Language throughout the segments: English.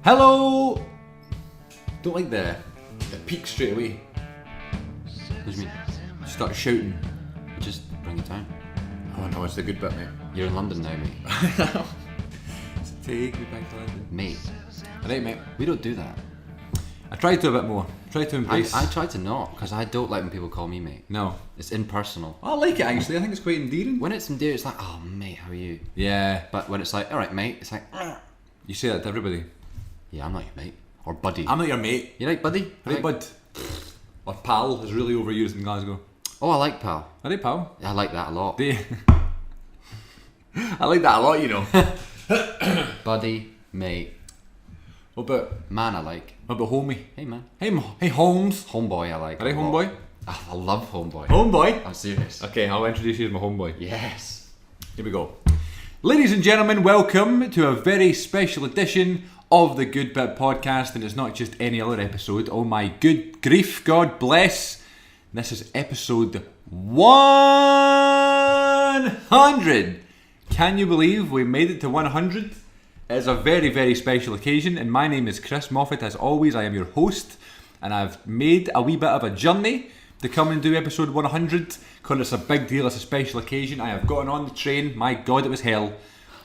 Hello! Don't like the peak straight away. What do you mean? Start shouting. Just bring it down. Oh no, it's the good bit, mate. You're in London now, mate. So take me back to London. Mate, Alright, mate. we don't do that. I tried to a bit more. Try to embrace. I try to not, because I don't like when people call me mate. No. It's impersonal. I like it actually. I think it's quite endearing. When it's endearing, it's like, oh mate, how are you? Yeah. But when it's like, alright mate, it's like, You say that to everybody. yeah, I'm not your mate. Or buddy. I'm not your mate. You like buddy? Right, bud. Or pal is really overused in Glasgow. Oh, I like pal. Alright, pal. I like that a lot. Do you? I like that a lot, you know. Buddy, mate, What about man I like. homie? Hey man. Hey Holmes. Homeboy I like. Alright, a lot. homeboy. Ah, I love homeboy. Homeboy. I'm serious. Okay, I'll introduce you as my homeboy. Yes. Here we go. Ladies and gentlemen, welcome to a very special edition of the Good Bit Podcast, and it's not just any other episode. Oh my good grief, God bless. This is episode 100. Can you believe we made it to 100? It is a very, very special occasion, and my name is Chris Moffat. As always, I am your host, and I've made a wee bit of a journey to come and do episode 100 because it's a big deal, it's a special occasion. I have gotten on the train, my God, it was hell.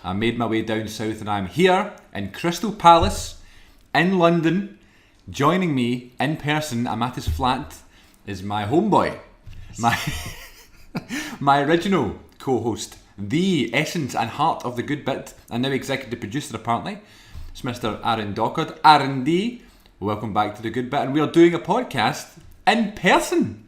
I made my way down south, and I'm here in Crystal Palace in London. Joining me in person, I'm at his flat, is my homeboy, my original co-host, the essence and heart of the Good Bit, and now executive producer apparently. It's Mr. Aron Dochard. Aron D, welcome back to the Good Bit, and we are doing a podcast in person.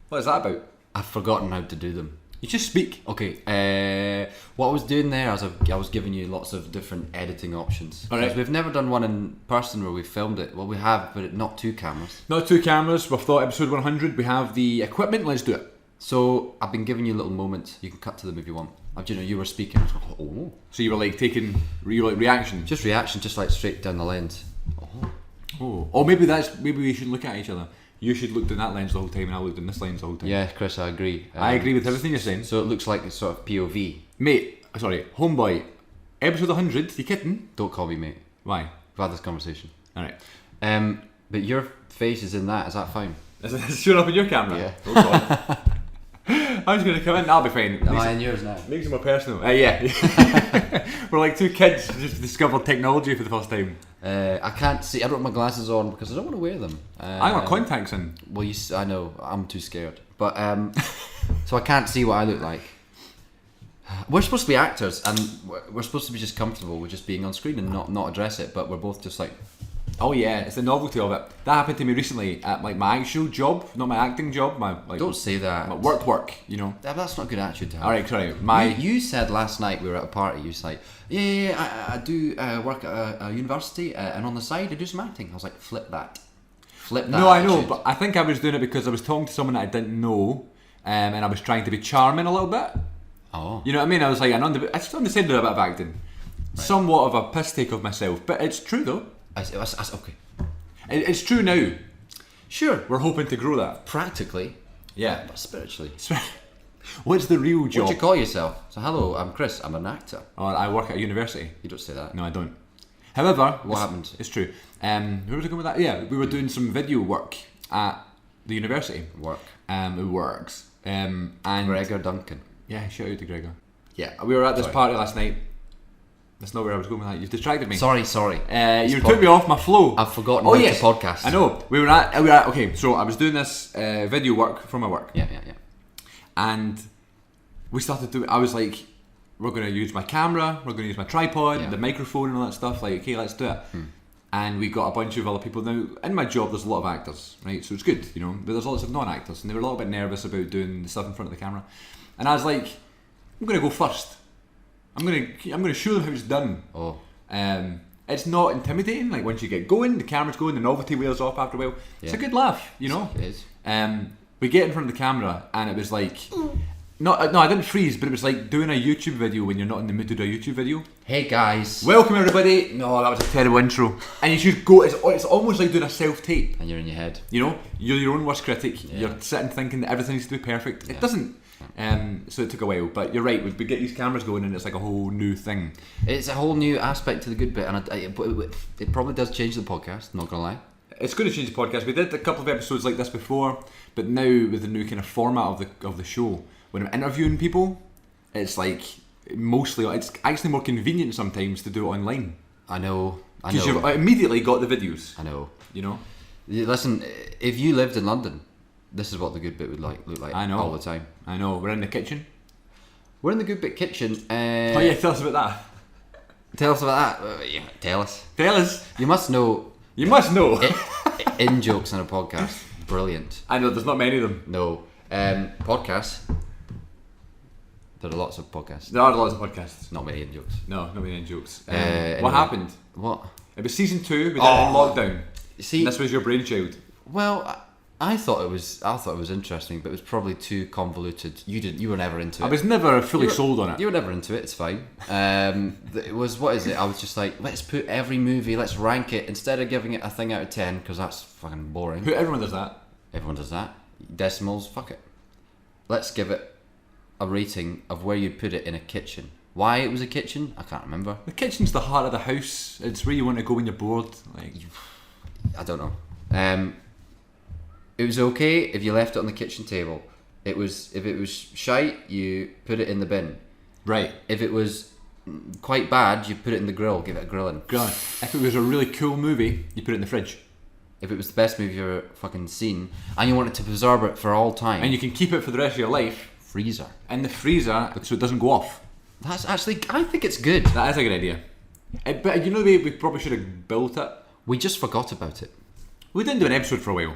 What is that about? I've forgotten how to do them. You just speak. Okay, what I was doing there, I was giving you lots of different editing options. All right. Because we've never done one in person where we filmed it. Well, we have, but not two cameras. Not two cameras. We've thought episode 100. We have the equipment. Let's do it. So I've been giving you little moments. You can cut to them if you want. You were speaking. I was like, oh, So you were like taking reaction. just reaction, just like straight down the lens. Oh, maybe we should look at each other. You should look down that lens the whole time, and I'll look down this lens the whole time. Yeah, Chris, I agree. I agree with everything you're saying. So it looks like it's sort of POV. Mate, sorry, homeboy, episode 100, you kidding? Don't call me mate. Why? We've had this conversation. Alright. But your face is in that. Is that fine? Is it showing up in your camera? Yeah. Oh God. I'm just going to come in, I'll be fine. Am I in yours now? Makes it more personal. Yeah. We're like two kids who just discovered technology for the first time. I can't see. I don't have my glasses on because I don't want to wear them. I got contacts in. Well, I know. I'm too scared. But so I can't see what I look like. We're supposed to be actors, and we're supposed to be just comfortable with just being on screen and not address it. But we're both just like, Oh yeah, it's the novelty of it. That happened to me recently at like my actual job, not my acting job. My like don't say that. my work. You know. That's not a good attitude to have. All right, sorry. You said last night we were at a party. You was like, I do work at a university, and on the side I do some acting. I was like, flip that. No, I know, attitude. but I think I was doing it because I was talking to someone that I didn't know, and I was trying to be charming a little bit. Oh. You know what I mean? I was like, I still understand a bit of acting. Right. Somewhat of a piss take of myself, but it's true though. Okay. It's true now. Sure. We're hoping to grow that. Practically. Yeah. But spiritually. What's the real job? What do you call yourself? So hello, I'm Chris. I'm an actor. Oh, I work at a university. You don't say that. No, I don't. However, What happened? It's true. Where was I going with that? Yeah, we were doing some video work at the university. Work. It works. And Gregor Duncan. yeah, shout out to Gregor. Yeah, we were at this party last night. That's not where I was going with that. You've distracted me. Sorry. You took me off my flow. I've forgotten about the podcast. I know. We were at. Okay, so I was doing this video work for my work. Yeah. And we started doing. I was like, we're going to use my camera. We're going to use my tripod, the microphone, and all that stuff. Like, okay, let's do it. And we got a bunch of other people. Now, in my job, there's a lot of actors, right? So it's good, you know. But there's lots of non-actors, and they were a little bit nervous about doing the stuff in front of the camera. And I was like, I'm going to go first. I'm gonna show them how it's done. Oh. It's not intimidating. Like once you get going, the camera's going, the novelty wears off after a while. It's a good laugh, you know. It is. We get in front of the camera, and it was like, no, I didn't freeze, but it was like doing a YouTube video when you're not in the mood to do a YouTube video. Hey guys. Welcome everybody. No, that was a terrible intro. And you should go. It's almost like doing a self-tape. And you're in your head. You know, you're your own worst critic. You're sitting thinking that everything needs to be perfect. It doesn't. So it took a while, but you're right. We get these cameras going, and it's like a whole new thing. It's a whole new aspect to the good bit, and it probably does change the podcast. Not gonna lie. It's going to change the podcast. We did a couple of episodes like this before, but now with the new kind of format of the show, when I'm interviewing people, it's like mostly it's actually more convenient sometimes to do it online. I know. Because you've immediately got the videos. I know. You know. Listen, if you lived in London, this is what the good bit would look like. I know. All the time. I know. We're in the kitchen. We're in the good bit kitchen. Oh yeah, tell us about that. Tell us about that. Yeah, tell us. Tell us. You must know. You must know. In jokes on a podcast. Brilliant. I know. There's not many of them. No. Podcasts. There are lots of podcasts. There are lots of podcasts. Not many in jokes. No, not many in jokes. Anyway. What happened? What? It was season 2. We did it in lockdown. See, and this was your brainchild. Well, I thought it was interesting, but it was probably too convoluted. You were never into it. I was never fully sold on it. You were never into it. It's fine. It was, what is it? I was just like, let's put every movie, let's rank it instead of giving it a thing out of 10 because that's fucking boring. Everyone does that. Everyone does that. Decimals, fuck it. Let's give it a rating of where you'd put it in a kitchen. Why it was a kitchen, I can't remember. The kitchen's the heart of the house. It's where you want to go when you're bored. Like, I don't know. It was okay if you left it on the kitchen table. If it was shite, you put it in the bin. Right. If it was quite bad, you put it in the grill. Give it a grilling. If it was a really cool movie, you put it in the fridge. If it was the best movie you've ever fucking seen, and you wanted to preserve it for all time, and you can keep it for the rest of your life. Freezer. In the freezer, so it doesn't go off. That's actually, I think it's good. That is a good idea. But you know the way we probably should have built it? We just forgot about it. We didn't do an episode for a while.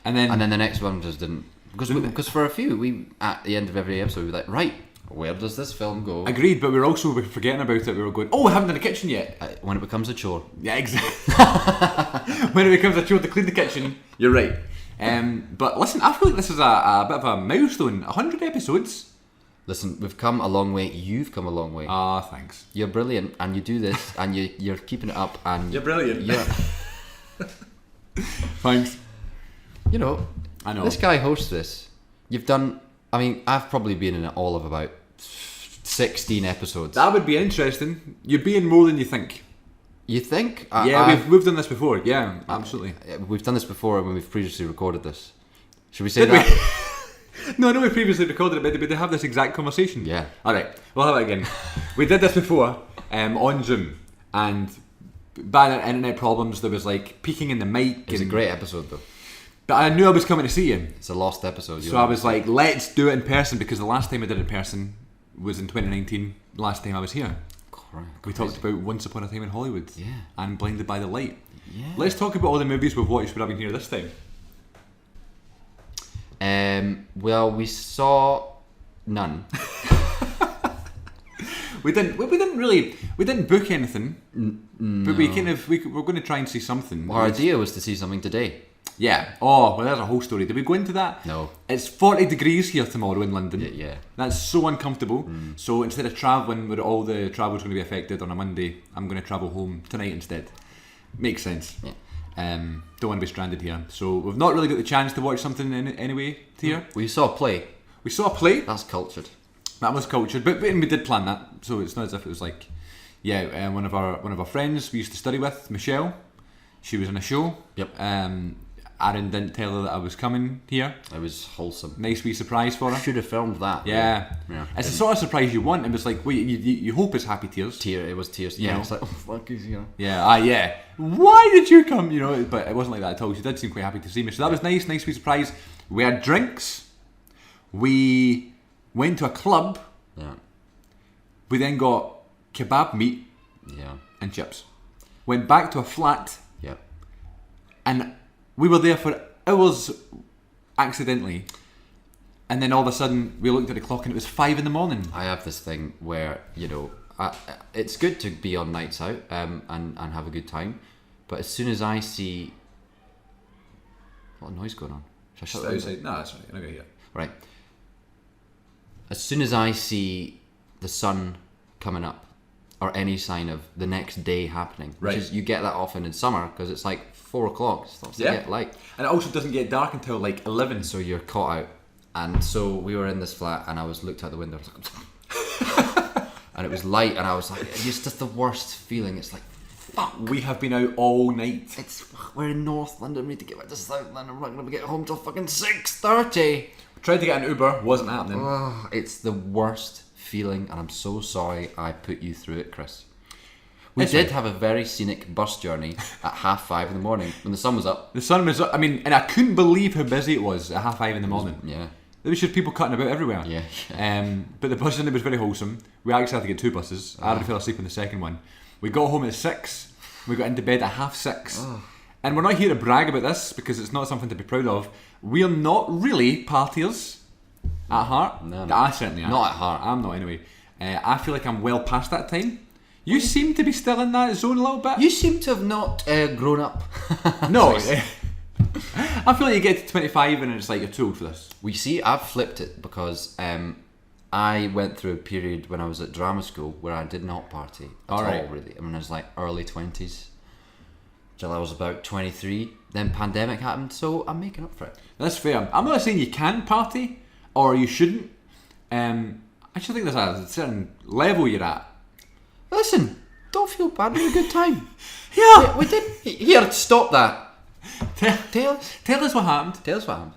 And then the next one just didn't. Because for a few, we at the end of every episode, we were like, right, where does this film go? Agreed, but we were also forgetting about it. We were going, oh, we haven't done the kitchen yet. When it becomes a chore. Yeah, exactly. When it becomes a chore to clean the kitchen, you're right. But listen, I feel like this is a bit of a milestone. 100 episodes. Listen, we've come a long way. You've come a long way. Ah, thanks. You're brilliant, and you do this, and you're keeping it up, and you're brilliant. Yeah. Thanks. You know, I know. This guy hosts this. You've done. I mean, I've probably been in it all of about 16 episodes. That would be interesting. You'd be in more than you think. You think? Yeah, we've done this before. Yeah, absolutely. We've done this before when we've previously recorded this. Should we say that? No, I know we previously recorded it, but did they have this exact conversation? Yeah. Alright, we'll have it again. We did this before on Zoom, and bad internet problems, there was like peeking in the mic. It was a great episode though. But I knew I was coming to see you. It's a lost episode. So I was like, let's do it in person, because the last time I did it in person was in 2019, the last time I was here. We talked about Once Upon a Time in Hollywood. Yeah. And Blinded by the Light. Yeah. Let's talk about all the movies we've watched when I've been here this time. Well, we saw none. We didn't book anything, but we're going to try and see something. Our idea was to see something today. Yeah. Oh, well, there's a whole story. Did we go into that? No. It's 40 degrees here tomorrow in London. Yeah. That's so uncomfortable. So instead of travelling where all the travel's going to be affected on a Monday, I'm going to travel home tonight instead. Makes sense. Yeah. Don't want to be stranded here. So we've not really got the chance to watch something anyway here. We saw a play. We saw a play. That's cultured. That was cultured, but we did plan that. So it's not as if it was like, one of our friends we used to study with, Michelle. She was in a show. Yep. Aron didn't tell her that I was coming here. It was wholesome. Nice wee surprise for her. Should have filmed that. Yeah. It's the sort of surprise you want. It was like, you hope it's happy tears. It was tears. You Yeah. know? It's like, oh fuck, Yeah. Yeah. Why did you come? You know, but it wasn't like that at all. She did seem quite happy to see me. So that was nice wee surprise. We had drinks. We went to a club. Yeah. We then got kebab meat. Yeah. And chips. Went back to a flat. Yeah. And we were there for hours accidentally. And then all of a sudden we looked at the clock and it was 5 a.m. I have this thing where, it's good to be on nights out and have a good time. But as soon as I see... What noise going on? Should I shut that outside? No, that's right. I'm not going to hear. Right. As soon as I see the sun coming up, or any sign of the next day happening, which is, you get that often in summer because it's like 4 o'clock, it starts to get light, and it also doesn't get dark until like 11. so you're caught out. And so we were in this flat, and I looked out the window, I was like, and it was light, and I was like, it's just the worst feeling. It's like, fuck. We have been out all night. We're in North London, we need to get back to South London, we're not going to get home till fucking 6:30. Tried to get an Uber, wasn't happening. Oh, it's the worst feeling, and I'm so sorry I put you through it, Chris. We did have a very scenic bus journey at 5:30 in the morning when the sun was up. The sun was up, and I couldn't believe how busy it was at 5:30 in the morning. Yeah. There was just people cutting about everywhere. Yeah. But the bus journey was very wholesome. We actually had to get 2 buses. I fell asleep on the second one. We got home at 6. We got into bed at 6:30. And we're not here to brag about this because it's not something to be proud of. We're not really partiers at heart. No. I certainly am. Not at heart. I'm not anyway. I feel like I'm well past that time. You seem to be still in that zone a little bit. You seem to have not grown up. No. I feel like you get to 25 and it's like, you're too old for this. We see, I've flipped it because I went through a period when I was at drama school where I did not party at all, really. I mean, I was like early 20s till I was about 23. Then pandemic happened, so I'm making up for it. That's fair. I'm not saying you can't party or you shouldn't. I just think there's a certain level you're at. Listen, don't feel bad. We had a good time. Yeah. We did. Here, stop that. Tell us what happened. Tell us what happened.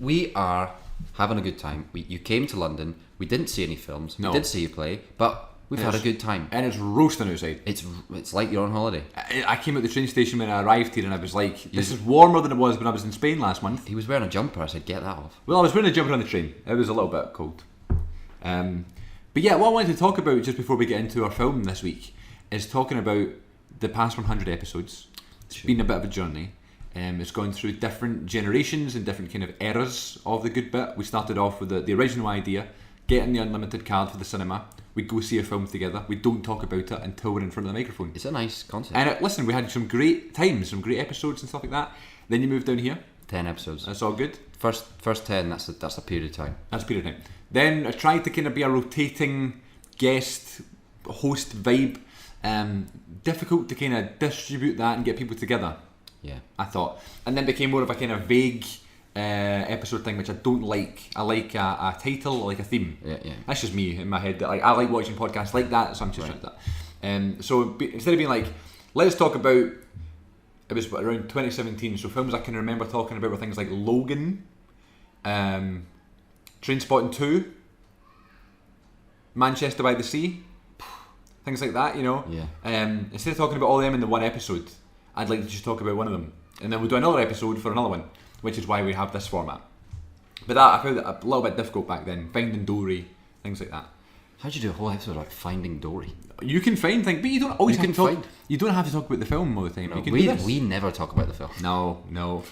We are having a good time. You came to London. We didn't see any films. No. We did see you play, but we've had a good time. And it's roasting outside. It's like you're on holiday. I came at the train station when I arrived here and I was like, this is warmer than it was when I was in Spain last month. He was wearing a jumper. I said, get that off. Well, I was wearing a jumper on the train. It was a little bit cold. But yeah, what I wanted to talk about just before we get into our film this week is talking about the past 100 episodes. It's been a bit of a journey. It's gone through different generations and different kind of eras of the good bit. We started off with the original idea, getting the unlimited card for the cinema. We go see a film together. We don't talk about it until we're in front of the microphone. It's a nice concept. And listen, we had some great times, some great episodes and stuff like that. Then you moved down here. 10 episodes. That's all good. First 10. That's a period of time. That's a period of time. Then I tried to kind of be a rotating guest host vibe. Difficult to kind of distribute that and get people together. Yeah, I thought, and then became more of a kind of vague episode thing, which I don't like. I like a title, I like a theme. Yeah. That's just me in my head. Like, I like watching podcasts like that, so I'm just like that. So instead of being like, let's talk about, it was around 2017. So films I can remember talking about were things like Logan, Trainspotting 2, Manchester by the Sea, things like that. You know. Yeah. Instead of talking about all them in the one episode, I'd like to just talk about one of them, and then we'll do another episode for another one, which is why we have this format. But that I found it a little bit difficult back then, finding Dory, things like that. How'd you do a whole episode about finding Dory? You can find things, but you don't always have to talk. Find. You don't have to talk about the film all the time. No, you can do this. we never talk about the film. No.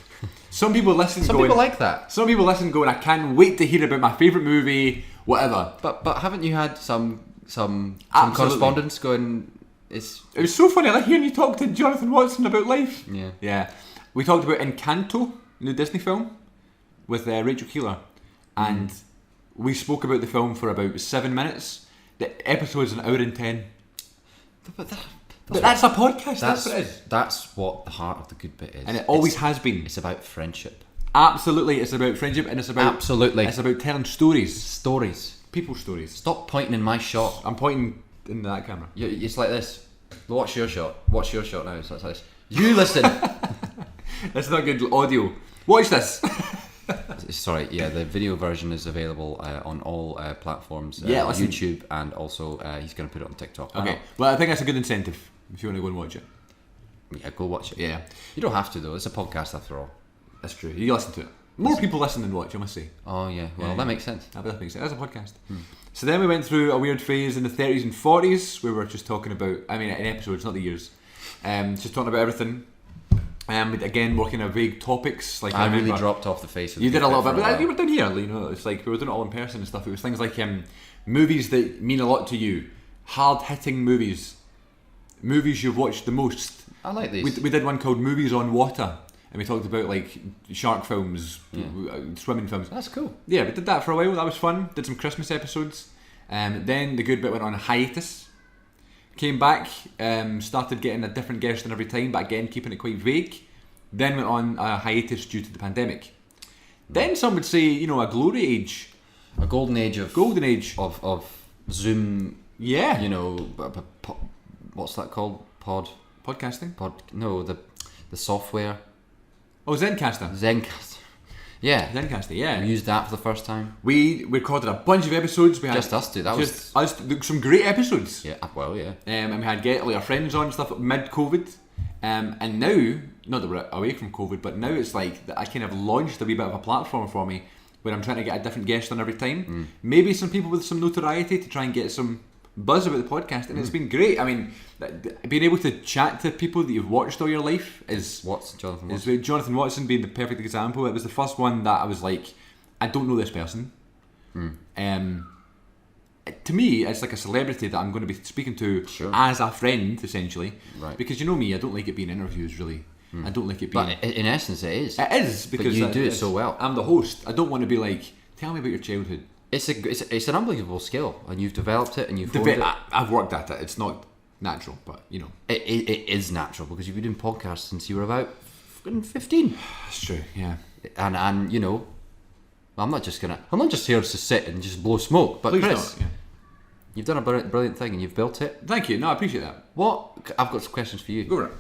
Some people listen. Some people like that. Some people listen, going, I can't wait to hear about my favourite movie, whatever. But haven't you had some Absolutely. correspondence going? It was so funny, like hearing you talk to Jonathan Watson about life. Yeah. We talked about Encanto, the Disney film, with Rachel Keeler, and we spoke about the film for about 7 minutes. The episode's an hour and 10. But that's a podcast. That's what it is. That's what the heart of the good bit is, And it always has been. It's about friendship. Absolutely, it's about friendship, and it's about It's about telling stories, stories, people's stories. Stop pointing in my shot. I'm pointing in that camera. It's like this. Watch your shot. Watch your shot now. So it's like this. You listen. That's not good audio. Watch this. Sorry, the video version is available on all platforms. Listen. YouTube, and also he's going to put it on TikTok. Okay, well, I think that's a good incentive if you want to go and watch it. Yeah, go watch it. Yeah. You don't have to, though. It's a podcast after all. That's true. You listen to it. More people listen than watch, I must say. Oh, yeah. Well, that makes sense. That makes sense. That's a podcast. So then we went through a weird phase in the 30s and 40s where we were just talking about, in episodes, not the years, just talking about everything. Again, working on vague topics. Like I really dropped off the face of the You did a little bit, but you were down here, you know, it's like we were doing it all in person and stuff. It was things like movies that mean a lot to you, hard-hitting movies you've watched the most. I like these. We did one called Movies on Water, and we talked about like shark films, swimming films. That's cool. Yeah, we did that for a while. That was fun. Did some Christmas episodes. Then the good bit went on hiatus. Came back, started getting a different guest in every time, but again keeping it quite vague. Then went on a hiatus due to the pandemic. Then some would say, a glory age. A golden age of Zoom. Yeah. What's that called? Podcasting? No, the software. Oh, Zencaster. Zencaster. Yeah. Zencaster, yeah. We used that for the first time. We recorded a bunch of episodes. We had Just us two. That was us. Some great episodes. Yeah. Well, yeah. And we had our friends on and stuff mid-COVID. And now, not that we're away from COVID, but now it's like that I kind of launched a wee bit of a platform for me where I'm trying to get a different guest on every time. Maybe some people with some notoriety to try and get some buzz about the podcast, and it's been great. I mean, being able to chat to people that you've watched all your life is Jonathan Watson. Is Jonathan Watson being the perfect example. It was the first one that I was like, I don't know this person. To me, it's like a celebrity that I'm going to be speaking to as a friend, essentially. Right. Because you know me, I don't like it being interviews, really. I don't like it being... But in essence, it is. It is, because... But you do it so well. I'm the host. I don't want to be like, tell me about your childhood. It's an unbelievable skill, and you've developed it, and you've honed it. I've worked at it. It's not natural, but, It is natural, because you've been doing podcasts since you were about 15. It's true, yeah. And I'm not just here to sit and just blow smoke, but Please Chris... don't, yeah. You've done a brilliant thing, and you've built it. Thank you. No, I appreciate that. I've got some questions for you. Go for it.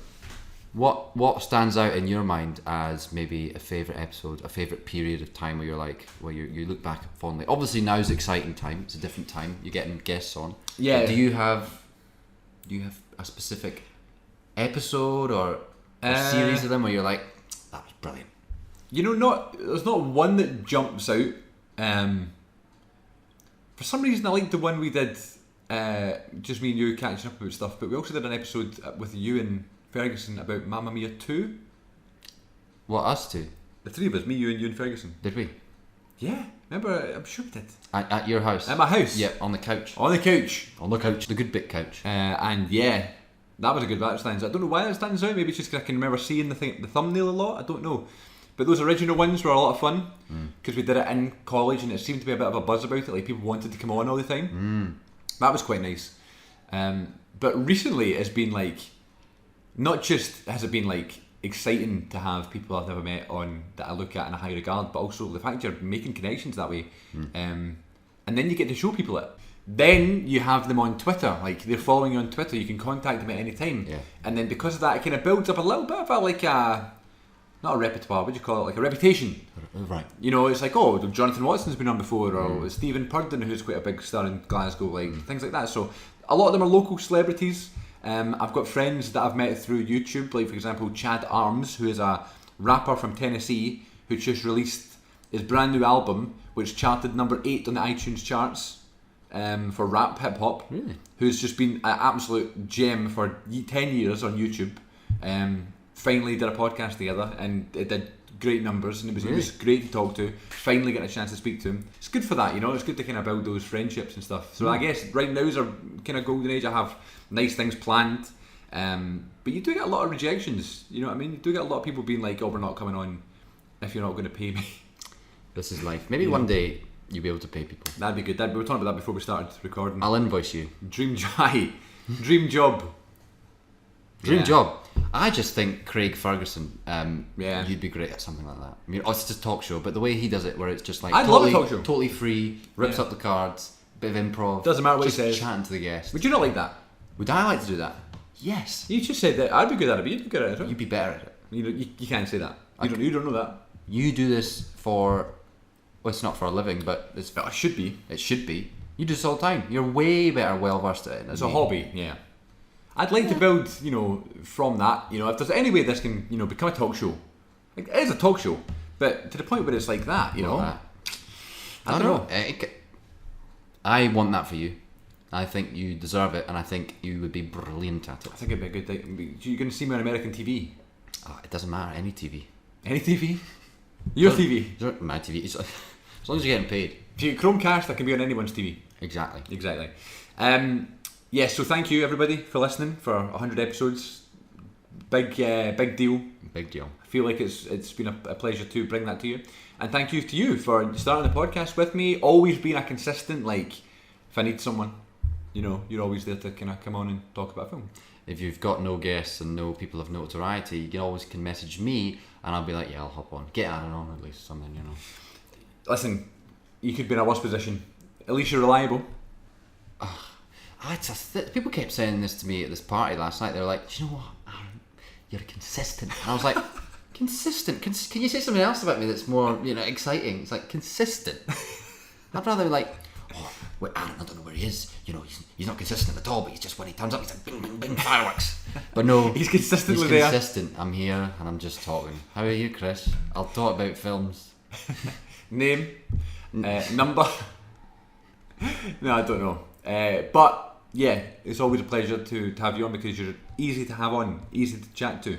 What stands out in your mind as maybe a favourite episode, a favourite period of time where you look back fondly? Obviously now's an exciting time. It's a different time. You're getting guests on. Yeah. But do you have a specific episode or a series of them where you're like, that was brilliant? There's not one that jumps out. For some reason, I liked the one we did, just me and you catching up about stuff, but we also did an episode with Ewan Ferguson about Mamma Mia 2. What, us two? The three of us, me, you and Ewan Ferguson. Did we? Yeah, remember, I'm sure we did. At your house? At my house. Yeah, on the couch. On the couch. On the couch, the good bit couch. And yeah, that was a good, that stands out. I don't know why that stands out, maybe it's just because I can remember seeing the thumbnail a lot, I don't know. But those original ones were a lot of fun, because we did it in college and it seemed to be a bit of a buzz about it, like people wanted to come on all the time. That was quite nice. But recently it's been like, not just has it been like exciting to have people I've never met on that I look at in a high regard, but also the fact you're making connections that way. And then you get to show people it. Then you have them on Twitter, like they're following you on Twitter, you can contact them at any time. Yeah. And then because of that, it kind of builds up a little bit of not a repertoire, what do you call it? Like a reputation. Right. It's like, oh, Jonathan Watson's been on before, or Stephen Purden, who's quite a big star in Glasgow, things like that. So a lot of them are local celebrities. I've got friends that I've met through YouTube, like for example Chad Arms, who is a rapper from Tennessee, who just released his brand new album, which charted number 8 on the iTunes charts for rap hip hop. Really? Who's just been an absolute gem for 10 years on YouTube. Finally did a podcast together and it did great numbers, and it was great to talk to. Finally getting a chance to speak to him. It's good for that, it's good to kind of build those friendships and stuff. So I guess right now is our kind of golden age. I have nice things planned, but you do get a lot of rejections. You know what I mean? You do get a lot of people being like, "Oh, we're not coming on if you're not going to pay me." This is life. Maybe one day you'll be able to pay people. That'd be good. We were talking about that before we started recording. I'll invoice you. Dream job. Dream job. I just think Craig Ferguson, Yeah. you'd be great at something like that. I mean, it's just a talk show, but the way he does it, where it's just like I'd love a talk show. Totally free, rips Yeah. up the cards, bit of improv. Doesn't matter what he just says. chatting to the guest. Would you not like that? Would I like to do that? Yes. You just said that I'd be good at it, but you'd be good at it as well. You'd be better at it. You can't say that. You don't know that. You do this for, well, it's not for a living, but But I should be. it should be. You do this all the time. You're way better, well versed at it. It's a hobby, yeah. I'd like to build, from that, if there's any way this can, become a talk show. Like, it is a talk show, but to the point where it's like that, I don't know. I want that for you. I think you deserve it, and I think you would be brilliant at it. I think it'd be a good thing. You're going to see me on American TV. Oh, it doesn't matter, any TV. Any TV? Your TV. My TV. As long as you're getting paid. If you get Chromecast, that can be on anyone's TV. Exactly. Yes, so thank you everybody for listening for 100 episodes. Big deal. Big deal. I feel like it's been a pleasure to bring that to you. And thank you to you for starting the podcast with me. Always being a consistent, if I need someone, you know, you're always there to kind of come on and talk about a film. If you've got no guests and no people of notoriety, you can always message me and I'll be like, yeah, I'll hop on. Get Aron on at least, something, you know. Listen, you could be in a worse position. At least you're reliable. People kept saying this to me at this party last night. They were like, do you know what, Aron, you're consistent. And I was like, consistent? Can you say something else about me that's more, you know, exciting? It's like, consistent. I'd rather like, oh, wait, Aron, I don't know where he is. You know, he's not consistent at all, but he's just, when he turns up, he's like, bing, bing, bing, fireworks. But no, he's consistently there. He's consistent. I'm here and I'm just talking. How are you, Chris? I'll talk about films. Name, number. No, I don't know. But yeah, it's always a pleasure to have you on because you're easy to have on, easy to chat to,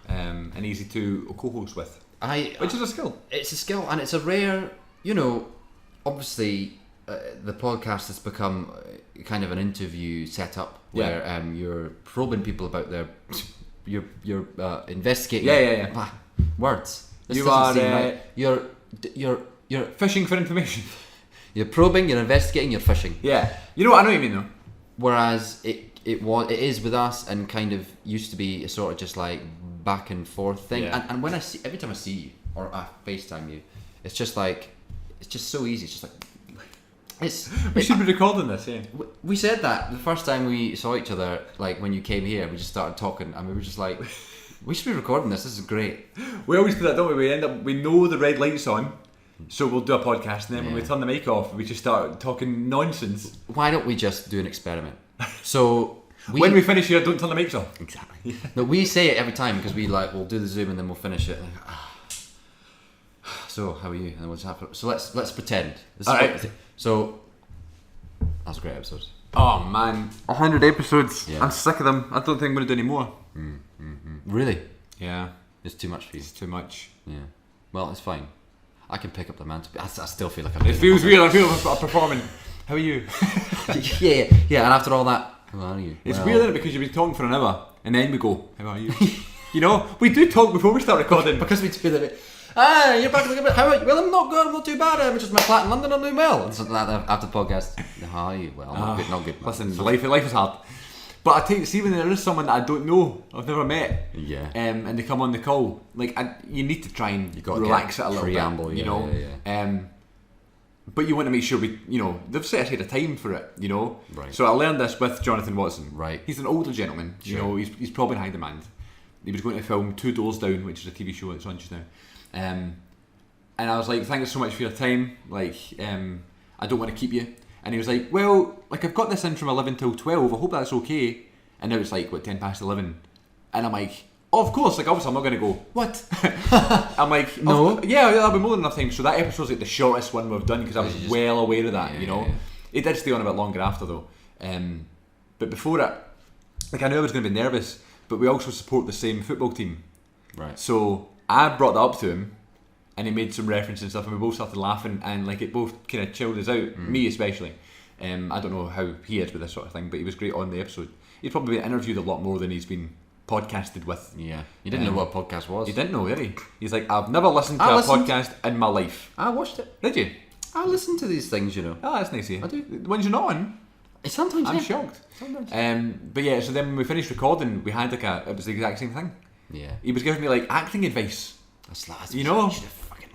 and easy to co-host with. Which is a skill. It's a skill, and it's a rare, you know, obviously the podcast has become kind of an interview setup where you're probing people about their, you're investigating. Yeah. Words. This You doesn't are, seem right. You're fishing for information. You're probing, you're investigating, you're fishing. Yeah. You know what, I know what you mean though. Whereas it is with us and kind of used to be a sort of just like back and forth thing. Yeah. And when every time I see you or I FaceTime you, it's just like, it's just so easy. It's just like, we should be recording this, yeah. We said that the first time we saw each other, like when you came here, we just started talking and we were just like, we should be recording this. This is great. We always do that, don't we? We know the red light's on, so we'll do a podcast, and then when we turn the mic off, we just start talking nonsense. Why don't we just do an experiment? So when we finish here, don't turn the mics off. Exactly. No, we say it every time because we'll do the Zoom and then we'll finish it. Like, so how are you? And then what's happening? So let's pretend. This is Alright. So that's a great episode. Oh man, 100 episodes. Yeah. I'm sick of them. I don't think I'm going to do any more. Really? Yeah, It's too much for you. it's too much. Yeah. Well, it's fine. I can pick up the mantle. I still feel like I'm It feels weird. I feel like I'm performing. How are you? yeah. And after all that, how are you? It's weird, isn't it? Because you've been talking for an hour, and then we go, "How are you?" You know, we do talk before we start recording because we do that. You're back. How are you? Well, I'm not good. I'm not too bad. I'm just my flat in London. I'm doing well. And something like that after the podcast. How are you? Well, not good. Listen, life is hard. But I tell you, see, when there is someone that I don't know, I've never met, and they come on the call, like you need to try and relax it a little preamble, bit, you know. But you want to make sure they've set aside a time for it, you know. Right. So I learned this with Jonathan Watson. Right. He's an older gentleman, you know. He's probably in high demand. He was going to film Two Doors Down, which is a TV show that's on just now. And I was like, thanks so much for your time. Like, I don't want to keep you. And he was like, well, like I've got this in from 11 till 12. I hope that's okay. And now it's like, 10 past 11. And I'm like, oh, of course. Like, obviously I'm not going to go, what? I'm like, no. Yeah, that'll be more than enough time. So that episode's like the shortest one we've done because I was well aware of that, you know. Yeah. It did stay on a bit longer after though. But before it, like I knew I was going to be nervous, but we also support the same football team. Right. So I brought that up to him. And he made some reference and stuff, and we both started laughing, and like it both kind of chilled us out, me especially. I don't know how he is with this sort of thing, but he was great on the episode. He's probably been interviewed a lot more than he's been podcasted with. Yeah, you didn't know what a podcast was. He didn't know, did he? He's like, I've never listened to a podcast in my life. I watched it. Did you? I listen to these things, you know. Oh, that's nice of you. I do. When you're not on, sometimes I'm shocked. Sometimes. But yeah, so then when we finished recording, we had it was the exact same thing. Yeah. He was giving me like acting advice. That's you know.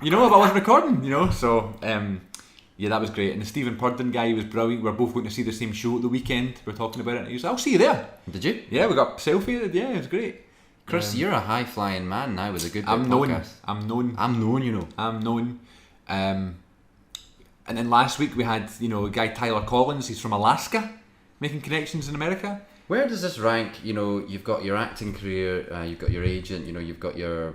You know, if I wasn't recording, you know, so yeah, that was great. And the Stephen Purden guy was brilliant. We were both going to see the same show at the weekend. We were talking about it, and he was like, I'll see you there. Did you? Yeah, we got selfie. Yeah, it was great. Chris, you're a high flying man now with a good I'm podcast. I'm known. You know. I'm known. And then last week we had a guy Tyler Collins. He's from Alaska, making connections in America. Where does this rank? You know, you've got your acting career, you've got your agent, you know, you've got your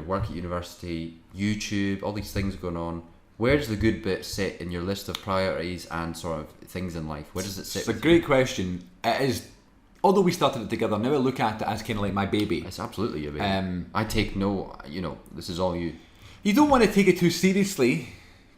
work at university, YouTube, all these things going on. Where does the good bit sit in your list of priorities and sort of things in life? Where does it sit? It's a great question. It is, although we started it together, now I look at it as kind of like my baby. It's absolutely your baby. I take this is all you. You don't want to take it too seriously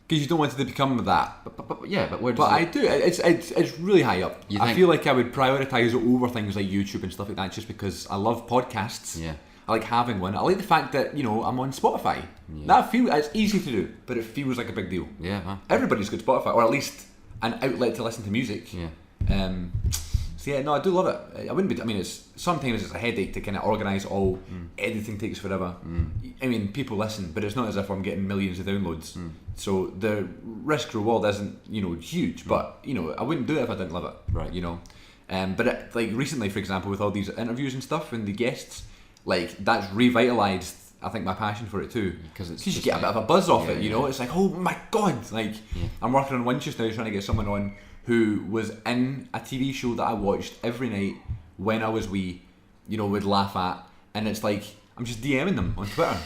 because you don't want it to become that. But where does I do. It's really high up. I feel like I would prioritise it over things like YouTube and stuff like that just because I love podcasts. Yeah. I like having one. I like the fact that I'm on Spotify. Yeah. It's easy to do, but it feels like a big deal. Yeah, huh? Everybody's got Spotify, or at least an outlet to listen to music. Yeah. So yeah, no, I do love it. I wouldn't be. I mean, sometimes it's a headache to kind of organise all. Editing takes forever. I mean, people listen, but it's not as if I'm getting millions of downloads. So the risk reward isn't huge. But I wouldn't do it if I didn't love it. Right. But like recently, for example, with all these interviews and stuff and the guests, like that's revitalised. I think my passion for it too, because you get a bit of a buzz off it. It's like, oh my god, like I'm working on one just now trying to get someone on who was in a TV show that I watched every night when I was wee, would laugh at, and it's like I'm just DMing them on Twitter.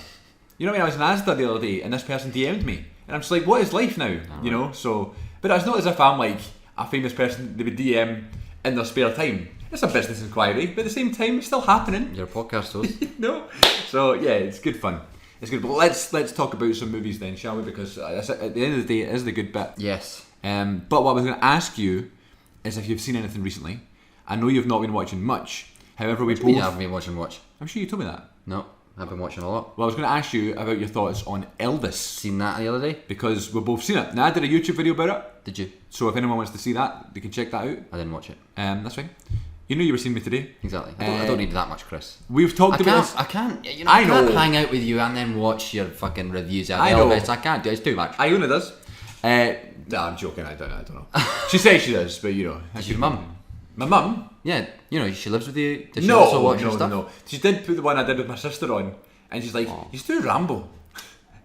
You know what I mean? I was in Asda the other day, and this person DM'd me, and I'm just like, what is life now? So, but it's not as if I'm like a famous person they would DM in their spare time. It's a business inquiry, but at the same time, it's still happening. You're a podcast host. No, so yeah, it's good fun. It's good. But let's talk about some movies then, shall we? Because at the end of the day, it is the good bit. Yes. But what I was going to ask you is if you've seen anything recently. I know you've not been watching much. However, we both. You haven't been watching much. I'm sure you told me that. No, I've been watching a lot. Well, I was going to ask you about your thoughts on Elvis. Seen that the other day? Because we've both seen it. Now, I did a YouTube video about it. Did you? So if anyone wants to see that, they can check that out. I didn't watch it. That's fine. You were seeing me today. Exactly. I don't need that much, Chris. We've talked about this. I can't hang out with you and then watch your fucking reviews of Elvis. I can't do it. It's too much. Iona does. No, I'm joking. I don't know. She says she does, but Is your mum? My mum? Yeah, she lives with you. Does she also watch your stuff? No. She did put the one I did with my sister on, and she's like, "He's too Rambo."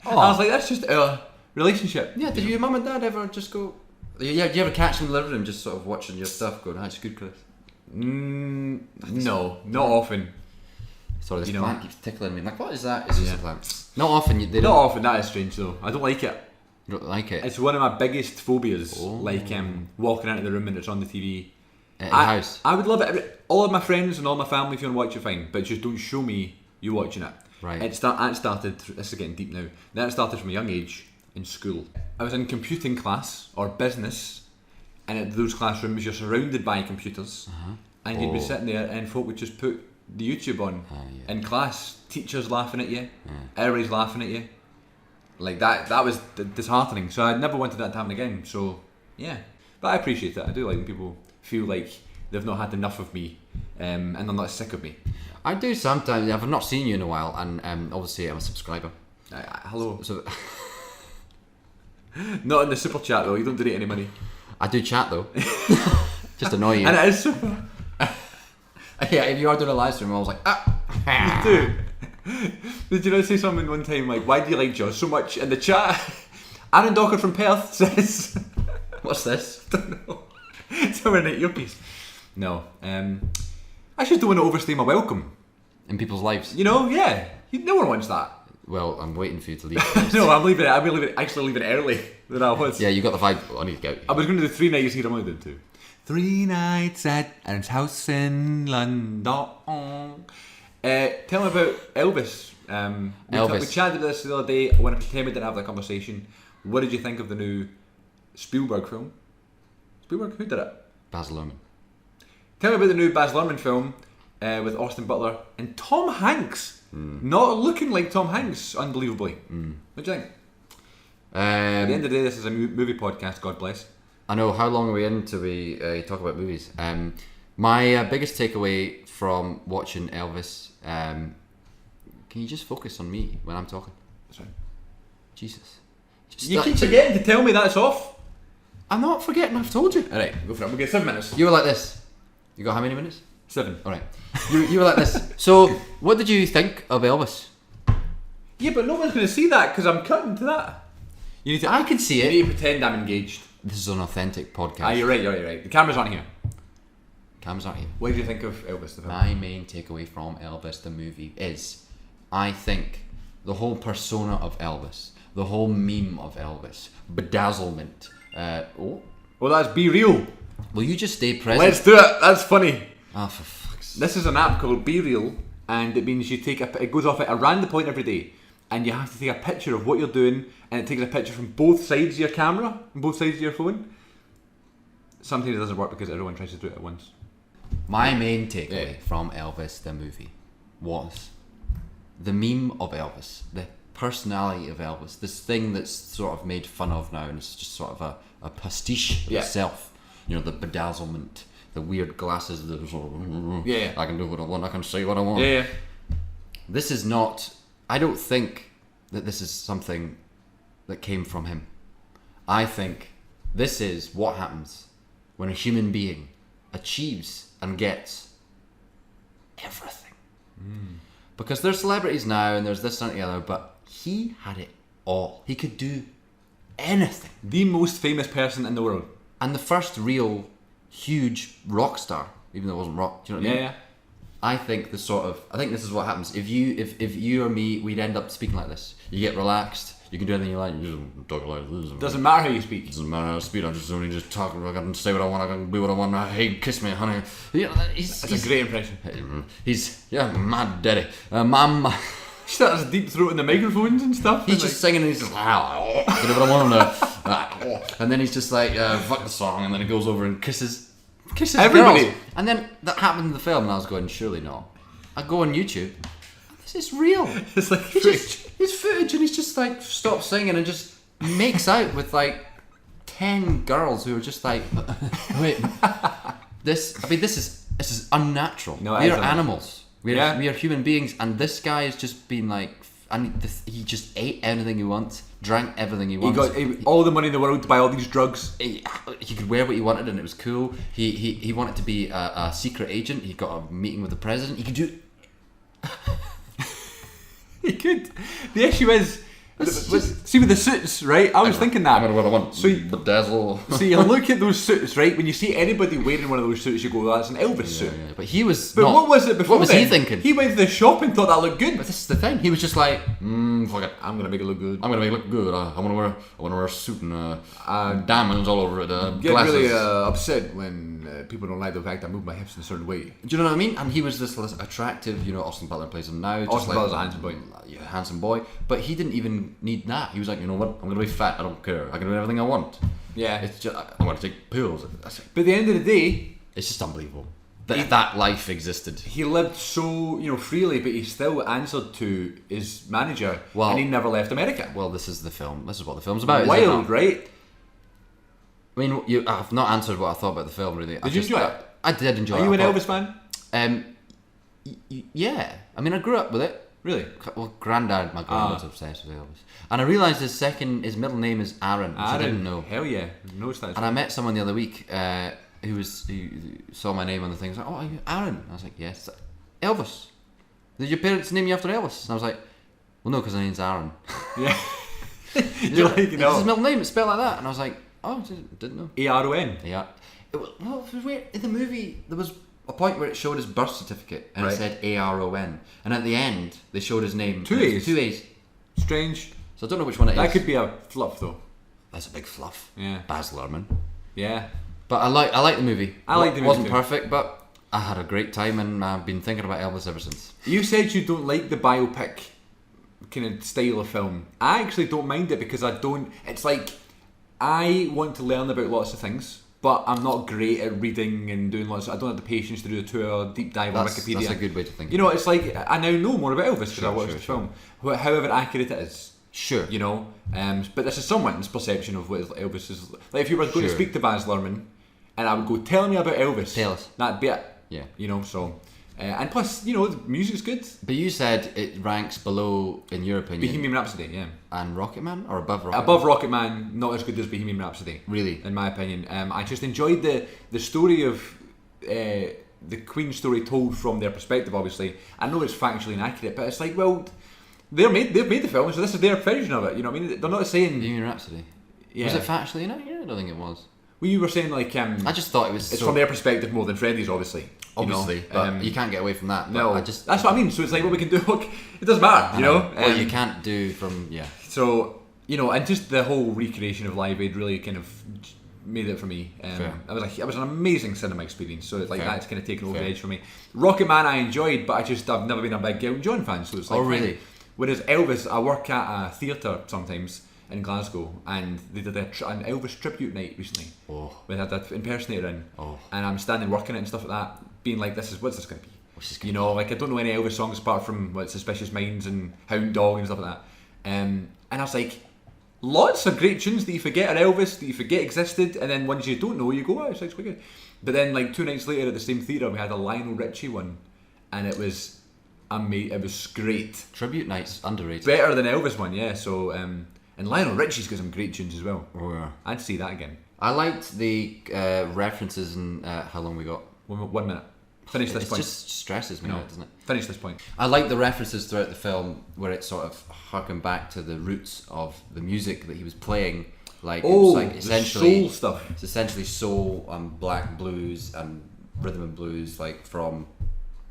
I was like, "That's just our relationship." Yeah. Did your mum and dad ever just go? Yeah. Do you ever catch them in the living room just sort of watching your stuff, going, "That's good, Chris"? No, not often. Sorry, this plant keeps tickling me. I'm like, what is that? Is this a plant? Not often. Not often. That is strange though. I don't like it. You don't like it? It's one of my biggest phobias. Like walking into the room and it's on the TV. At the house. I would love it. All of my friends and all my family, if you want to watch it, fine. But just don't show me you watching it. Right. That started. This is getting deep now. That started from a young age in school. I was in computing class or business, and at those classrooms you're surrounded by computers, and you'd be sitting there, and folk would just put the YouTube on in class. Teachers laughing at you, everybody's laughing at you. Like that was disheartening. So I never wanted that to happen again. So yeah, but I appreciate it. I do like when people feel like they've not had enough of me, and they're not sick of me. I do sometimes. I've not seen you in a while, and obviously I'm a subscriber. Hello. So not in the super chat though. You don't donate any money. I do chat though. Just annoy you. And it is super. Yeah, if you are doing a live stream, I was like, You do. Did you not say something one time like, why do you like Josh so much in the chat? Aron Dochard from Perth says, what's this? I don't know. It's wearing an earpiece. No. I just don't want to overstay my welcome. In people's lives? Yeah. No one wants that. Well, I'm waiting for you to leave. No, I'm leaving it. I'll be actually leaving early than I was. Yeah, you got the vibe. I need to go. I was going to do 3 nights here. I'm only doing 2. 3 nights at Aron's house in London. Tell me about Elvis. Elvis. We chatted about this the other day when I pretended we didn't have that conversation. What did you think of the new Spielberg film? Spielberg? Who did it? Baz Luhrmann. Tell me about the new Baz Luhrmann film with Austin Butler and Tom Hanks. Not looking like Tom Hanks, unbelievably. What do you think? At the end of the day, this is a movie podcast, God bless. I know. How long are we in till we talk about movies? My biggest takeaway from watching Elvis, can you just focus on me when I'm talking? Sorry. Jesus. You keep forgetting to tell me that's off. I'm not forgetting, I've told you. Alright, go for it. We'll get 7 minutes. You were like this. You got how many minutes? 7. Alright. You were like this. So, what did you think of Elvis? Yeah, but no one's going to see that because I'm cutting to that. You need to. I can see it. You need to pretend I'm engaged. This is an authentic podcast. You're right. The cameras aren't here. Cameras aren't here. What did you think of Elvis the film? My main takeaway from Elvis the movie is, I think the whole persona of Elvis, the whole meme of Elvis, bedazzlement. Well, that's Be Real. Will you just stay present? Let's do it. That's funny. Oh, for fuck's sake. This is an app called Be Real, and it means you take it goes off at a random point every day, and you have to take a picture of what you're doing, and it takes a picture from both sides of your camera, and both sides of your phone. Sometimes it doesn't work because everyone tries to do it at once. My main takeaway from Elvis the movie was the meme of Elvis, the personality of Elvis, this thing that's sort of made fun of now, and it's just sort of a pastiche of itself. the bedazzlement, the weird glasses, the sort of, Yeah. I can do what I want, I can say what I want. Yeah. This is not. I don't think that this is something that came from him. I think this is what happens when a human being achieves and gets everything. Because there's celebrities now and there's this and the other, but he had it all. He could do anything. The most famous person in the world. And the first real huge rock star, even though it wasn't rock. Do you know what I mean? Yeah. I think this is what happens. If you or me, we'd end up speaking like this. You get relaxed. You can do anything you like. You just talk like this. Doesn't matter how you speak. Doesn't matter how I speak. I just only just talk. I can say what I want. I can do what I want. Hey, kiss me, honey. He's a great impression. He's mad daddy. Mom. He starts deep throating the microphones and stuff. He's just singing and he's just I can do what I want. And then he's just like fuck the song, and then he goes over and kisses everybody. Girls. And then that happened in the film, and I was going, surely not. I go on YouTube. This is real. It's like His footage, and he's just like stops singing and just makes out with like 10 girls who are just like, wait, this is unnatural. No, we are animals. We are Yeah. human beings, and this guy has just been like, he just ate anything he wants, drank everything he He wants. got all the money in the world to buy all these drugs. He could wear what he wanted, and it was cool. He wanted to be a secret agent. He got a meeting with the president. He could do. He could. The issue is, see with the suits, right? I was thinking that. I'm gonna what I want. So you, bedazzle. so you look at those suits, right? When you see anybody wearing one of those suits, you go, "Well, that's an Elvis suit." Yeah, but he was. But not, what was it before? What was then? he thinking? He went to the shop and thought that looked good. But this is the thing. He was just like, fuck it. I'm gonna make it look good. I'm gonna make it look good. I want to wear a suit and diamonds all over it. Get glasses. really upset when people don't like the fact I move my hips in a certain way. Do you know what I mean? And he was this attractive, Austin Butler plays him now. Austin Butler's a handsome boy. Yeah, handsome boy. But he didn't even need that. He was like, you know what? I'm gonna be fat. I don't care. I can do everything I want. Yeah. It's just I want to take pills. But at the end of the day, It's just unbelievable that life existed. he lived so freely, but he still answered to his manager, Well- and he never left America. Well, this is the film. This is what the film's about. is it Wild, not? right? I mean, I've not answered what I thought about the film. Really, Did you enjoy it? I did enjoy it. Are you I an thought- Elvis fan? Yeah. I mean, I grew up with it. Really? Well, my granddad's obsessed with Elvis, and I realised his middle name is Aron, which I didn't know. Hell yeah, no that. And I met someone the other week who saw my name on the thing. He was like, "Oh, are you Aron?" I was like, "Yes." Elvis. Did your parents name you after Elvis? And I was like, "Well, no, because my name's Aron." Yeah. You're like, it's his middle name. It's spelled like that. And I was like, "Oh, didn't know." Aron. Yeah. It was weird. In the movie, there was a point where it showed his birth certificate and Right. it said Aron, and at the end they showed his name. Two and it was A's. 2 A's. Strange. So I don't know which one it is. That could be a fluff though. That's a big fluff. Yeah. Baz Luhrmann. Yeah. But I like the movie. I like the movie It wasn't too. perfect, but I had a great time, and I've been thinking about Elvis ever since. You said you don't like the biopic kind of style of film. I actually don't mind it because I don't. It's like I want to learn about lots of things, but I'm not great at reading and doing lots. I don't have the patience to do a 2-hour deep dive on Wikipedia. That's a good way to think. It's like I now know more about Elvis because I watched the sure. film, however accurate it is. Sure. But this is someone's perception of what Elvis is like. If you were going to Sure. speak to Baz Luhrmann, and I would go, "Tell me about Elvis," Tell us. that'd be it. Yeah. So, and plus, the music's good. But you said it ranks below, in your opinion, Bohemian Rhapsody, yeah. and Rocket Man, or above Rocket Above Rocket Man, not as good as Bohemian Rhapsody. Really? In my opinion. I just enjoyed the story of the Queen story told from their perspective, obviously. I know it's factually inaccurate, but it's like, well, they've made the film, so this is their version of it. You know what I mean? They're not saying... Bohemian Rhapsody. Yeah. Was it factually inaccurate? I don't think it was. Well, you were saying, like... I just thought it was... it's from their perspective more than Freddie's, obviously. Obviously, but you can't get away from that. No, that's what I mean. So it's like, what we can do, it doesn't matter, you know? Well, you can't do from, yeah. So, and just the whole recreation of Live Aid really kind of made it for me. It was an amazing cinema experience, so it's like that's kind of taken over the edge for me. Rocket Man I enjoyed, but I've never been a big Elton John fan, so it's like... Oh, really? Whereas Elvis, I work at a theatre sometimes in Glasgow, and they did an Elvis tribute night recently. Oh. We had that impersonator in, Oh. and I'm standing working it and stuff like that, being like, what's this going to be? What's this gonna Like I don't know any Elvis songs apart from Suspicious Minds and Hound Dog and stuff like that. And I was like, lots of great tunes that you forget are Elvis, that you forget existed, and then ones you don't know, you go, oh, it sounds quite good. But then, like 2 nights later at the same theatre, we had a Lionel Richie one, and it was amazing. It was great. Tribute nights, underrated. Better than Elvis one, yeah. So, and Lionel Richie's got some great tunes as well. Oh yeah. I'd see that again. I liked the references in How Long We Got. 1 minute. Finish this point. It just stresses me out, doesn't it? Finish this point. I like the references throughout the film where it sort of harkened back to the roots of the music that he was playing. Like, it was like essentially soul stuff. It's essentially soul and black blues and rhythm and blues, like from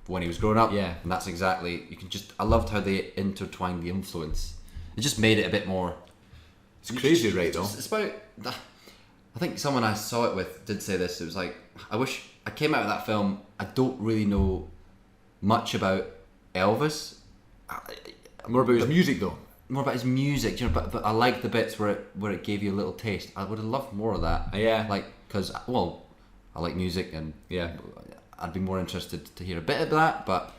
when he was growing up. Yeah. And that's exactly, I loved how they intertwined the influence. It just made it a bit more. It's crazy, right? Though It's about. I think someone I saw it with did say this. It was like, I wish I came out of that film. I don't really know much about Elvis. More about his music, though. More about his music, you know. But I like the bits where it gave you a little taste. I would have loved more of that. Yeah. Like, because I like music, and yeah, I'd be more interested to hear a bit of that. But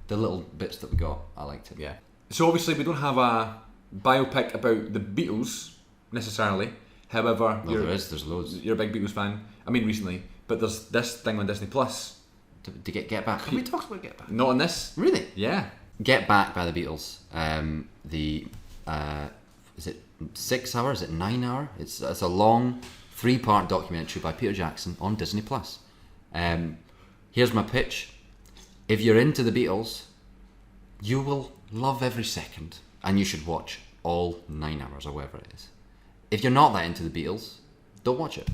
the little bits that we got, I liked it. Yeah. So obviously we don't have a biopic about the Beatles necessarily. However, there's loads. You're a big Beatles fan. I mean, recently, but there's this thing on Disney Plus. To Get Back. Have we talked about Get Back? Not on this. Really? Yeah. Get Back by the Beatles. Is it 6 hours? Is it 9 hours? It's a long 3-part documentary by Peter Jackson on Disney Plus. Here's my pitch. If you're into the Beatles, you will love every second, and you should watch all 9 hours or whatever it is. If you're not that into the Beatles, don't watch it.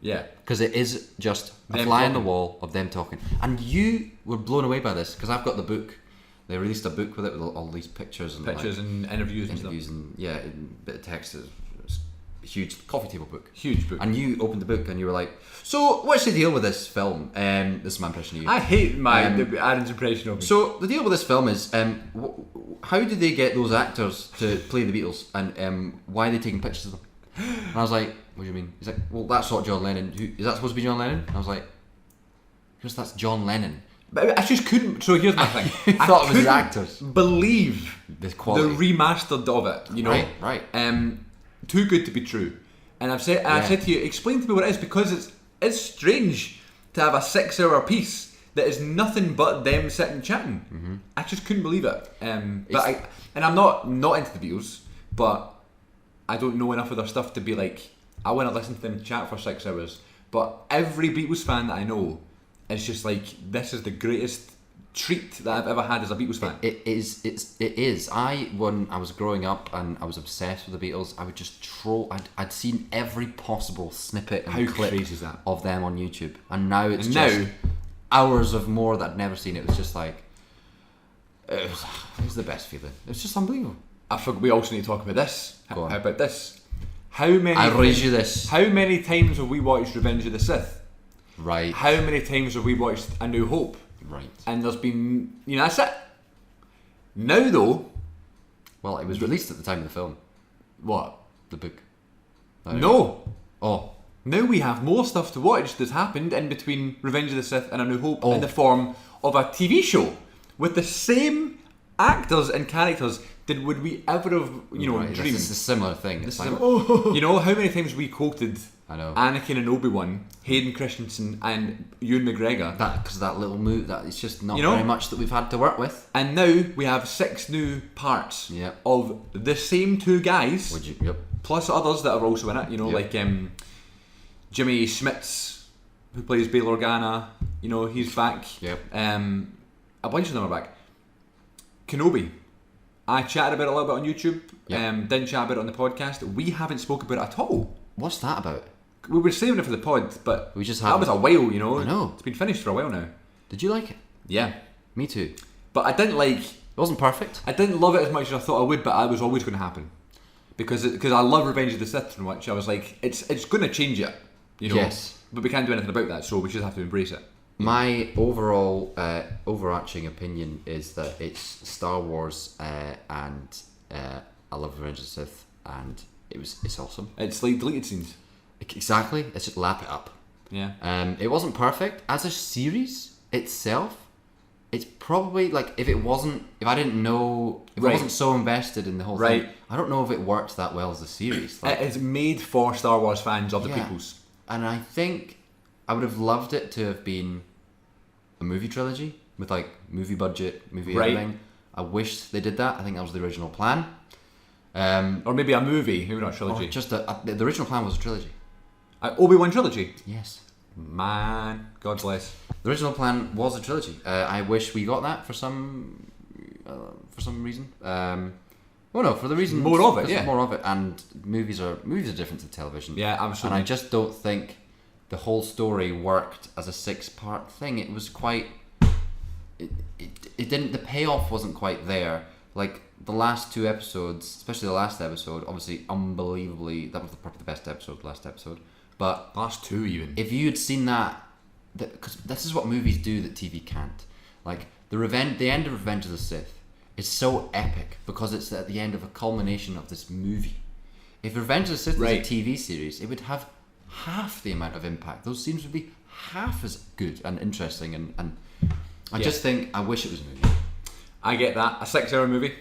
Yeah. Because it is just a them fly on talking. the wall of them talking. And you were blown away by this, because I've got the book. They released a book with it with all these pictures and and interviews and stuff. and yeah, and a bit of text. It's a huge coffee table book. Huge book. And you opened the book and you were like, so what's the deal with this film? This is my impression of you. I hate Aaron's impression of me. So the deal with this film is, how did they get those actors to play the Beatles, and why are they taking pictures of them? And I was like, what do you mean? He's like, well, that's not John Lennon. Is that supposed to be John Lennon? And I was like, because that's John Lennon. But I just couldn't. So here's my thing. I thought it was the actors. Believe The quality. the remastered of it. You know, Right. Too good to be true. And I've said to you, explain to me what it is, because it's strange to have a 6-hour piece that is nothing but them sitting chatting. Mm-hmm. I just couldn't believe it. And I'm not into the Beatles, but I don't know enough of their stuff to be like, I want to listen to them chat for 6 hours. But every Beatles fan that I know is just like, this is the greatest treat that I've ever had as a Beatles fan. It is. When I was growing up and I was obsessed with the Beatles, I would just troll. I'd seen every possible snippet and How clip crazy is that? of them on YouTube, and now it's And just now- hours of more that I'd never seen. It was just like, it was the best feeling. It was just unbelievable. I forgot we also need to talk about this. Go on. How about this? How many? I raise you this. How many times have we watched Revenge of the Sith? Right. How many times have we watched A New Hope? Right. And there's been, that's it. Now though, Well, it was released at the time of the film. what? The book. No. Oh. Now we have more stuff to watch that's happened in between Revenge of the Sith and A New Hope in the form of a TV show with the same actors and characters. Would we ever have, Right, dreamed? It's a similar thing. It's like, How many times we quoted I know. Anakin and Obi-Wan, Hayden Christensen and Ewan McGregor. Because of that little move, that it's just not You know? very much that we've had to work with. And now we have 6 new parts Yep. of the same 2 guys, Yep. plus others that are also in it. Yep. Like Jimmy Smits, who plays Bail Organa. He's back. Yep. A bunch of them are back. Kenobi. I chatted about it a little bit on YouTube. Yep. Didn't chat about it on the podcast. We haven't spoken about it at all. What's that about? We were saving it for the pod, but We just that was a haven't. while. I know. It's been finished for a while now. Did you like it? Yeah. Me too. But I didn't It wasn't perfect. I didn't love it as much as I thought I would, but it was always going to happen. Because I love Revenge of the Sith so much. I was like, it's going to change it. Yes. But we can't do anything about that, so we just have to embrace it. My overall overarching opinion is that it's Star Wars and I love Revenge of the Sith, and it's awesome. It's like deleted scenes. Exactly. Let's just lap it up. Yeah. It wasn't perfect as a series itself. it's probably like if I didn't know, if I wasn't so invested in the whole thing, I don't know if it worked that well as a series. Like, it is made for Star Wars fans of the prequels, and I think I would have loved it to have been a movie trilogy with like movie budget, everything. I wish they did that. I think that was the original plan. Or maybe a movie, maybe not a trilogy. Or just the original plan was a trilogy. Obi-Wan trilogy. Yes. Man, God bless. The original plan was a trilogy. I wish we got that for some reason. Well, no, for the reason more of it. Yeah, more of it. And movies are different to television. Yeah, absolutely. And I just don't think the whole story worked as a 6-part thing. It was quite. It didn't. The payoff wasn't quite there. Like the last 2 episodes, especially the last episode, obviously unbelievably, that was probably the best episode, last episode. But last 2 even. If you had seen that, because this is what movies do that TV can't. Like the end of Revenge of the Sith is so epic because it's at the end of a culmination of this movie. If Revenge of the Sith was a TV series, it would have half the amount of impact. Those scenes would be half as good and interesting, and I just think I wish it was a movie. I get that. A 6-hour movie.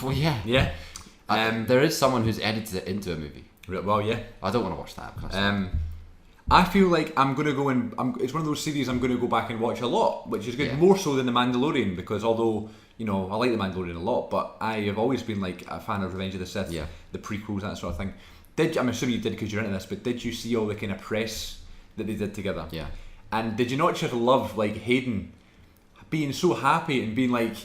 Well, yeah. Yeah. There is someone who's edited it into a movie. Well, yeah. I don't want to watch that. I feel like I'm going to go and it's one of those series I'm going to go back and watch a lot, which is good. Yeah. More so than The Mandalorian, because although, I like The Mandalorian a lot, but I have always been like a fan of Revenge of the Sith, the prequels, that sort of thing. I'm assuming you did because you're into this, but did you see all the kind of press that they did together? Yeah. And did you not just love like Hayden being so happy and being like,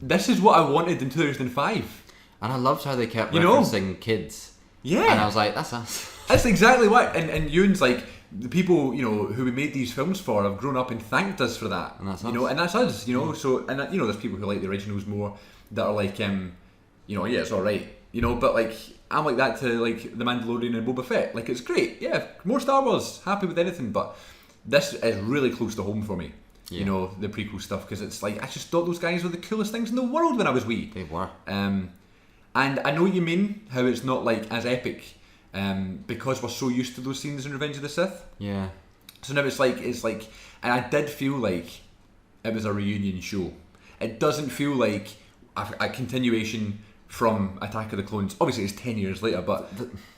this is what I wanted in 2005? And I loved how they kept referencing kids. Yeah. And I was like, that's us. That's exactly what. And Ewan's like, the people, who we made these films for have grown up and thanked us for that. And that's us. And that's us, So, and there's people who like the originals more that are like, yeah, it's alright. But like, I'm like that to like The Mandalorian and Boba Fett. Like, it's great. Yeah, more Star Wars. Happy with anything. But this is really close to home for me. Yeah. The prequel stuff, because it's like I just thought those guys were the coolest things in the world when I was wee. They were. And I know what you mean, how it's not like as epic, because we're so used to those scenes in Revenge of the Sith. Yeah. So now it's like, and I did feel like it was a reunion show. It doesn't feel like a continuation from Attack of the Clones. Obviously, it's 10 years later, but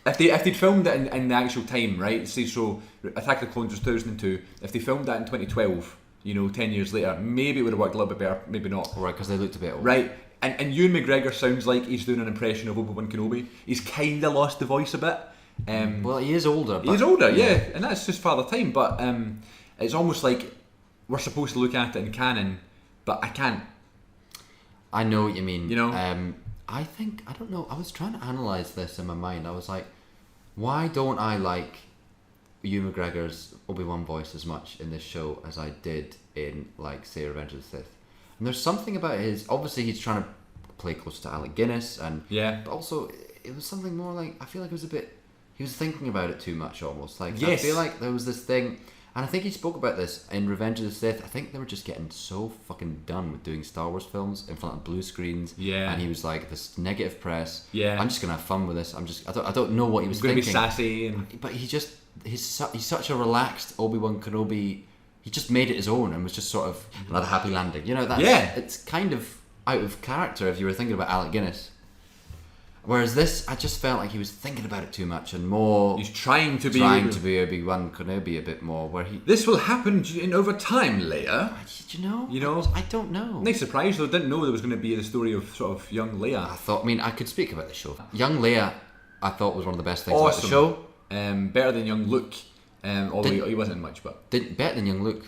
if they'd filmed it in the actual time, right? Say so, Attack of the Clones was 2002. If they filmed that in 2012. 10 years later, maybe it would have worked a little bit better, maybe not. Right, because they looked a bit old. Right, and Ewan McGregor sounds like he's doing an impression of Obi-Wan Kenobi. He's kind of lost the voice a bit. Well, he is older. He's older, yeah, and that's just Father Time, but it's almost like we're supposed to look at it in canon, but I can't. I know what you mean. I don't know, I was trying to analyse this in my mind. I was like, why don't I like Ewan McGregor's Obi-Wan voice as much in this show as I did in, like, say, Revenge of the Sith? And there's something about obviously he's trying to play close to Alec Guinness, but also it was something more like, I feel like it was a bit, he was thinking about it too much almost. Like, yes. I feel like there was this thing, and I think he spoke about this in Revenge of the Sith. I think they were just getting so fucking done with doing Star Wars films in front of blue screens. Yeah. And he was like, this negative press. Yeah. I'm just gonna have fun with this. I don't know what he was thinking. Gonna be sassy, but he's such a relaxed Obi-Wan Kenobi. He just made it his own and was just sort of another happy landing. It's kind of out of character if you were thinking about Alec Guinness. Whereas this, I just felt like he was thinking about it too much and more. He's trying to be Obi-Wan Kenobi a bit more. This will happen over time, Leia. Did you know? I don't know. Nice surprise though. Didn't know there was going to be the story of sort of young Leia. I could speak about the show. Young Leia, I thought was one of the best things about the show. Better than young Luke. Although he wasn't much, but better than young Luke.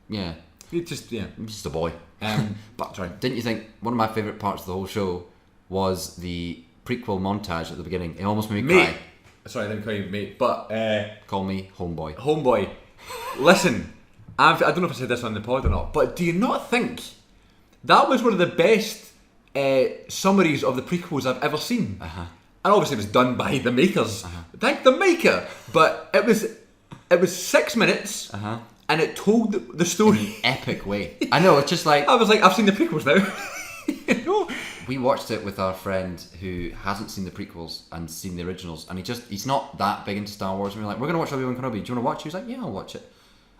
Yeah. He's just a boy. But sorry, didn't you think one of my favourite parts of the whole show was the prequel montage at the beginning? It almost made me cry. Sorry, I didn't call you mate, but call me homeboy. Homeboy. Listen, I don't know if I said this on the pod or not, but do you not think that was one of the best summaries of the prequels I've ever seen? And obviously it was done by the makers. Thank the maker. But it was 6 minutes, and it told the story in an epic way. I know, it's just like I was like, I've seen the prequels now. We watched it with our friend who hasn't seen the prequels and seen the originals, and he's not that big into Star Wars. And we were like, we're going to watch Obi-Wan Kenobi. Do you want to watch it? He was like, yeah, I'll watch it.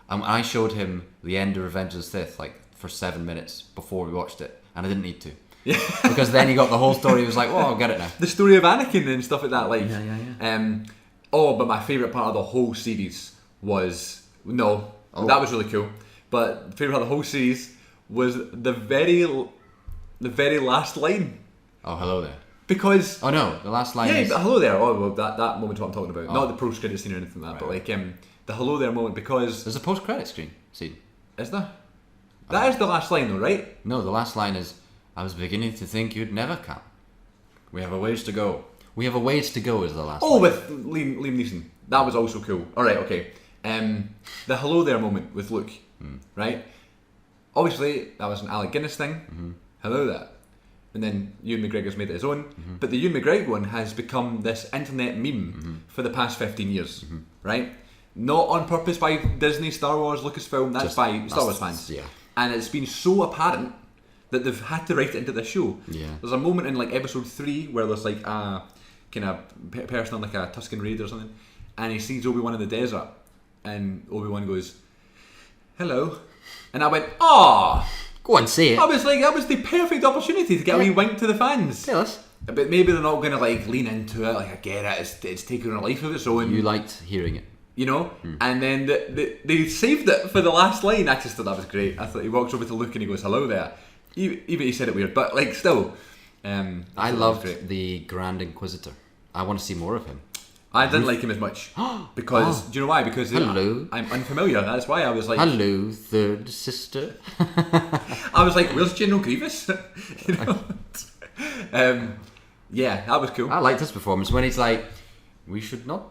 And I showed him the end of Revenge of the Sith, like for 7 minutes before we watched it, and I didn't need to. Yeah. Because then he got the whole story. He was like, "Oh, I'll get it now." The story of Anakin and stuff like that. Like, Yeah. But my favourite part of the whole series was that was really cool. But the favourite part of the whole series was the very last line. Oh, hello there. Because the last line. Yeah, but hello there. Oh, well, that moment's what I'm talking about. Not the post-credit scene or anything like that, but like the hello there moment, because there's a post-credit scene. Is there? That is the last line, though, right? No, the last line is, "I was beginning to think you'd never come. We have a ways to go." We have a ways to go is the last line. With Liam Neeson. That was also cool. Alright, okay. The hello there moment with Luke, right? Obviously, that was an Alec Guinness thing. Mm-hmm. Hello there. And then Ewan McGregor's made it his own. Mm-hmm. But the Ewan McGregor one has become this internet meme for the past 15 years, right? Not on purpose by Disney, Star Wars, Lucasfilm, that's by Star Wars fans. Yeah. And it's been so apparent that they've had to write it into the show. Yeah. There's a moment in like episode 3 where there's like a kind of person on like a Tusken Raider or something, and he sees Obi-Wan in the desert, and Obi-Wan goes, "Hello," and I went, "Ah." Go on, say it. I was like, that was the perfect opportunity to get a wee wink to the fans. Tell us. But maybe they're not going to like lean into it. Like, I get it. It's taking a life of its own. You liked hearing it. You know? And then they saved it for the last line. I just thought that was great. I thought he walks over to Luke and he goes, "Hello there." Even he said it weird, but like still. I loved the Grand Inquisitor. I want to see more of him. I didn't like him as much. Because, do you know why? Because hello. I'm unfamiliar. That's why I was like... Hello, third sister. I was like, where's General Grievous? You know? Yeah, that was cool. I liked his performance when he's like, we should not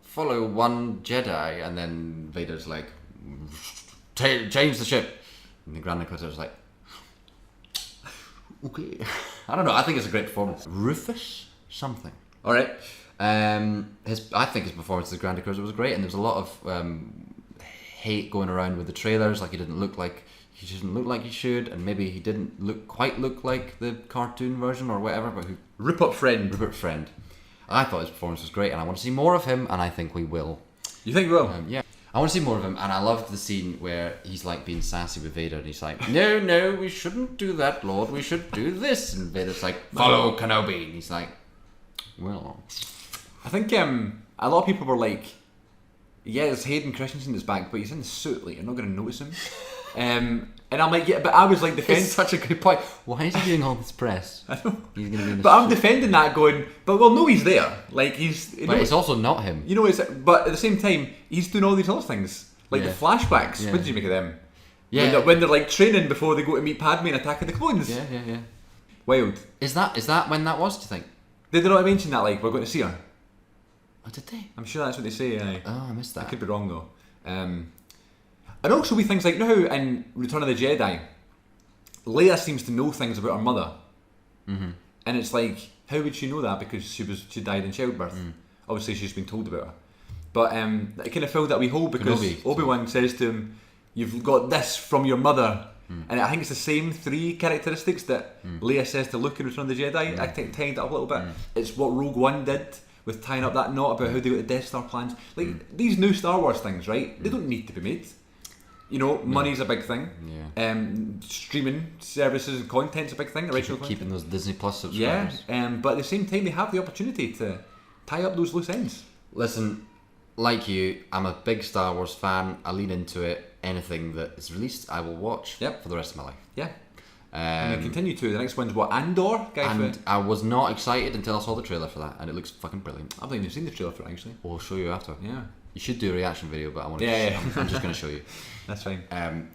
follow one Jedi, and then Vader's like, change the ship. And the Grand Inquisitor's like, okay. I don't know, I think it's a great performance. Rufus something. Alright. I think his performance as Grand Inquisitor was great, and there was a lot of hate going around with the trailers, like he didn't look like he should, and maybe he didn't quite look like the cartoon version or whatever. But Rupert Friend. I thought his performance was great, and I want to see more of him, and I think we will. You think we will? Yeah. I want to see more of him, and I loved the scene where he's like being sassy with Vader, and he's like, no, we shouldn't do that, Lord, we should do this. And Vader's like, follow Kenobi. And he's like, well... I think a lot of people were like, yeah, there's Hayden Christensen is back, but he's in the suit, like, you're not going to notice him. And I'm like, yeah, but I was like defending... It's such a good point. Why is he doing all this press? I know. He's going to be in the But suit. I'm defending that going, but well, no, he's there. Like, he's... But it's also not him. You know, but at the same time, he's doing all these other things. Like the flashbacks. Yeah. What did you make of them? Yeah. When they're like training before they go to meet Padme and Attack of the Clones. Yeah. Wild. Is that when that was, do you think? Did they not mention that, like, we're going to see her? Oh, did they? I'm sure that's what they say, aye. Oh, I missed that. I could be wrong, though. And also we things like, you know how in Return of the Jedi, Leia seems to know things about her mother. Mm-hmm. And it's like, how would she know that? Because she died in childbirth. Obviously, she's been told about her. But it kind of filled that wee hole because Obi-Wan says to him, "You've got this from your mother." And I think it's the same 3 characteristics that Leia says to Luke in Return of the Jedi. I think tied it up a little bit. It's what Rogue One did with tying up that knot about how they got the Death Star plans. Like, these new Star Wars things, right? They don't need to be made. You know, money's a big thing. Yeah. Streaming services and content's a big thing. Original content. Keeping those Disney Plus subscribers. Yeah. But at the same time, they have the opportunity to tie up those loose ends. Listen, like you, I'm a big Star Wars fan. I lean into it. Anything that is released, I will watch for the rest of my life. Yeah. And they continue to. The next one's what? Andor? I was not excited until I saw the trailer for that, and it looks fucking brilliant. I've not even seen the trailer for it, actually. We'll show you after. Yeah. You should do a reaction video, but I want to. I'm just going to show you. That's fine. That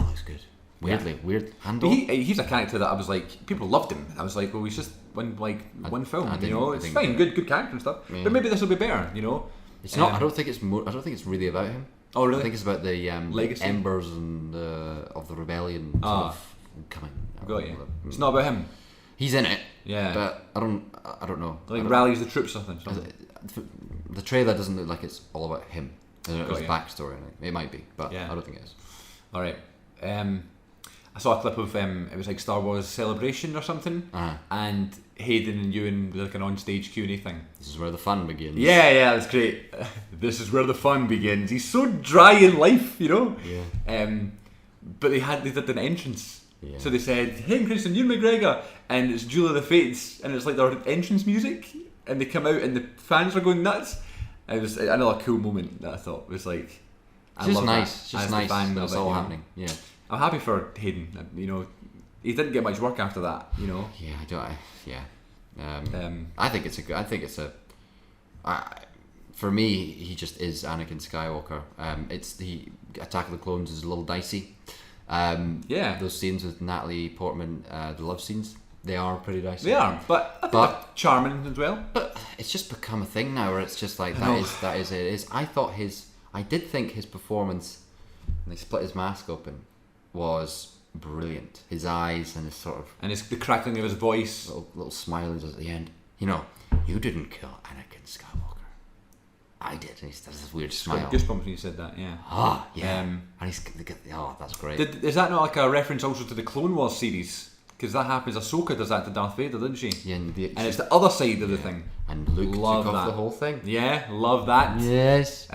looks good. Weird. Andor. He's a character that I was like, people loved him. I was like, well, he's just one film. You know, it's fine, good character and stuff. Yeah. But maybe this will be better. You know. It's not. I don't think it's really about him. Oh really? I think it's about the legacy, embers and of the rebellion sort of coming. Got you. It's not about him. He's in it. Yeah. But I don't know. Like rallies the troops or something. The trailer doesn't look like it's all about him. There's backstory in it. It might be, but I don't think it is. All right. I saw a clip of it was like Star Wars Celebration or something, and Hayden and Ewan did like an on-stage Q&A thing. This is where the fun begins. Yeah, that's great. This is where the fun begins. He's so dry in life, you know. Yeah. but they did an entrance. Yeah. So they said, "Hey, Christensen, you're McGregor," and it's Duel of the Fates, and it's like their entrance music, and they come out, and the fans are going nuts. It was another cool moment that I thought was like, It's just nice. It's just nice that it's all happening. Yeah. I'm happy for Hayden. You know, he didn't get much work after that. You know. Yeah, I think it's for me, he just is Anakin Skywalker. It's the Attack of the Clones is a little dicey. Those scenes with Natalie Portman, the love scenes, they are pretty dicey. They are, but I think they're charming as well. But it's just become a thing now, where it's just like that is it is. I did think his performance when they split his mask open was brilliant. His eyes and his sort of the crackling of his voice, little smile he does at the end. You know, you didn't kill Anakin Skywalker. I did. And he does this weird smile. Goosebumps when you said that. Yeah. And that's great. Is that not like a reference also to the Clone Wars series? Because that happens. Ahsoka does that to Darth Vader, doesn't she? Yeah, and it's the other side of the thing. And Luke took off the whole thing. Yeah, love that. Yes.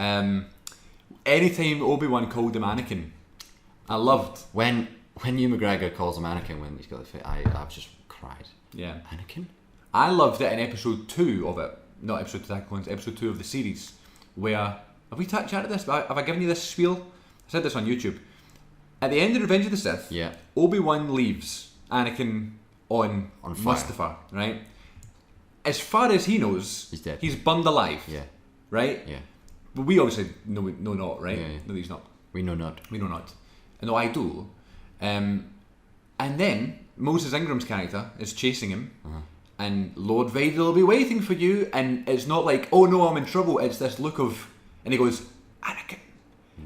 Anytime Obi-Wan called him Anakin, I loved. When Ewan McGregor calls him Anakin when he's got the face, I've just cried. Yeah. Anakin? I loved it in episode 2 of it. Not episode 2, episode 2 of the series. Where, have we chatted this? Have I given you this spiel? I said this on YouTube. At the end of Revenge of the Sith, Obi-Wan leaves Anakin on fire. Mustafar, right? As far as he knows, he's dead. He's burned alive. Yeah. Right? Yeah. But we obviously know not, right? Yeah, yeah. No, he's not. We know not. We know not. No, I do. And then Moses Ingram's character is chasing him, and Lord Vader will be waiting for you, and it's not like, oh no, I'm in trouble. It's this look of, and he goes, Anakin,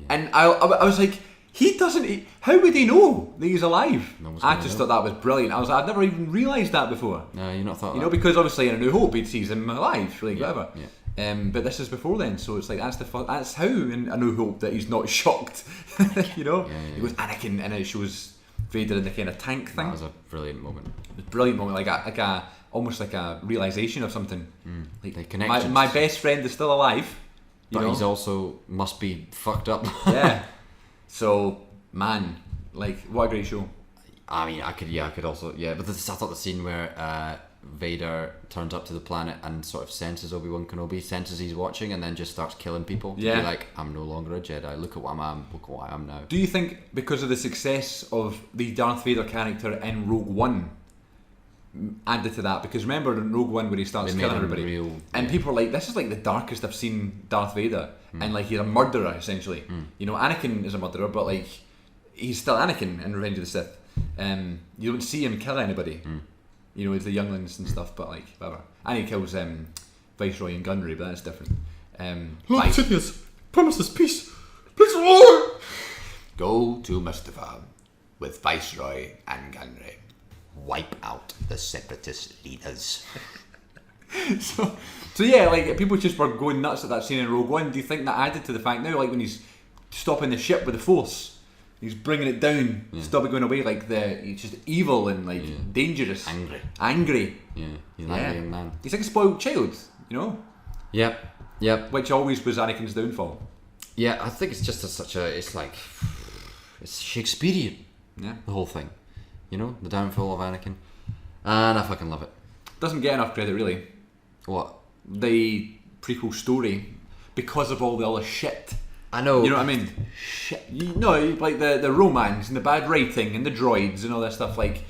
and I was like, he doesn't. How would he know that he's alive? I just thought that was brilliant. I'd never even realised that before. No, you've not thought that. You know, because obviously in A New Hope he sees him alive, like whatever. Yeah. But this is before then, so it's like that's how in A New Hope that he's not shocked. You know, he goes Anakin, and it shows Vader in the kind of tank thing. That was a brilliant moment. A brilliant moment, like a almost like a realization of something. Like my best friend is still alive, but he's also must be fucked up. Yeah. So man, like what a great show. I mean, I could also, but I thought the scene where Vader turns up to the planet and sort of senses Obi-Wan Kenobi, senses he's watching, and then just starts killing people. Yeah. Be like, I'm no longer a Jedi. Look at what I am now. Do you think because of the success of the Darth Vader character in Rogue One added to that? Because remember in Rogue One where he starts killing everybody, and people are like, this is like the darkest I've seen Darth Vader, and like he's a murderer essentially. You know, Anakin is a murderer, but like he's still Anakin in Revenge of the Sith. You don't see him kill anybody. You know, it's the younglings and stuff, but like whatever. And he kills Viceroy and Gunray, but that's different. Lord Sidious promises peace. Please, go to Mustafar with Viceroy and Gunray. Wipe out the separatist leaders. so yeah, like people just were going nuts at that scene in Rogue One. Do you think that added to the fact now, like when he's stopping the ship with the Force? He's bringing it down, stop it going away. Like he's just evil and like dangerous, angry. Yeah, he's an angry man. He's like a spoiled child, you know. Yep. Which always was Anakin's downfall. Yeah, I think it's just it's Shakespearean. Yeah, the whole thing. You know, the downfall of Anakin, and I fucking love it. Doesn't get enough credit really. What? The prequel story, because of all the other shit. I know. You know what I mean? Shit. Like the romance and the bad writing and the droids and all that stuff. Like,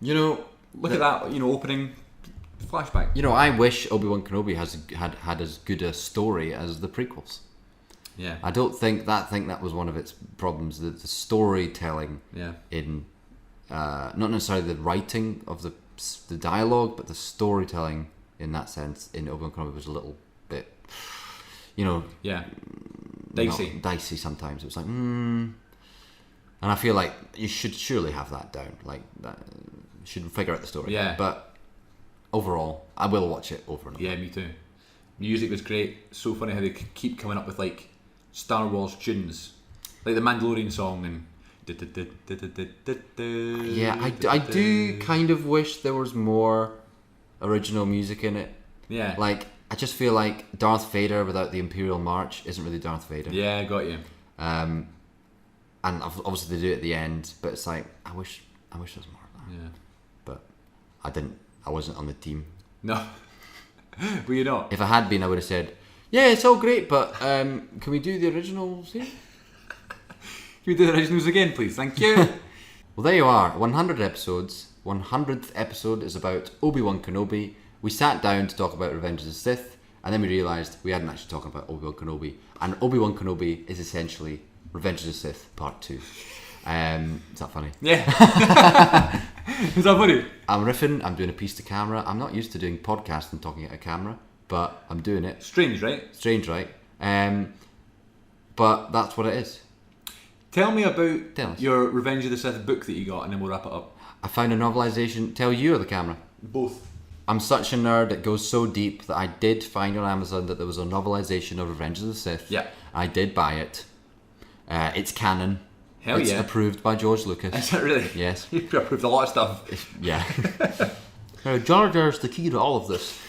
you know, look at that. You know, opening flashback. You know, I wish Obi-Wan Kenobi had as good a story as the prequels. Yeah. I don't think that was one of its problems. The storytelling. Yeah. In not necessarily the writing of the dialogue, but the storytelling in that sense in Obi-Wan Kenobi was a little bit, you know. Yeah. Dicey sometimes. It was like, and I feel like you should surely have that down. Like that, you should figure out the story. Yeah. But overall, I will watch it over and over. Yeah, me too. Music was great. So funny how they keep coming up with like Star Wars tunes, like the Mandalorian song and. Yeah, I do kind of wish there was more original music in it. Yeah. Like. I just feel like Darth Vader without the Imperial March isn't really Darth Vader. Yeah, I got you. And and obviously they do it at the end, but it's like I wish there was more of that. Yeah. But I wasn't on the team. No. Were you not? If I had been, I would have said, yeah, it's all great, but can we do the originals here? Can we do the originals again, please? Thank you. Well, there you are. 100 episodes. 100th episode is about Obi-Wan Kenobi. We sat down to talk about Revenge of the Sith, and then we realised we hadn't actually talked about Obi-Wan Kenobi. And Obi-Wan Kenobi is essentially Revenge of the Sith Part 2. Is that funny? Yeah. Is that funny? I'm riffing, I'm doing a piece to camera. I'm not used to doing podcasting talking at a camera, but I'm doing it. Strange, right? Strange, right? But that's what it is. Tell me about Tell us. your Revenge of the Sith book that you got, and then we'll wrap it up. I found a novelization. Tell you or the camera? Both. I'm such a nerd, it goes so deep that I did find on Amazon that there was a novelization of Revenge of the Sith. Yeah. I did buy it. It's canon. Hell it's yeah. approved by George Lucas. Is that really? Yes. You've approved a lot of stuff. Yeah. Jar Jar's the key to all of this.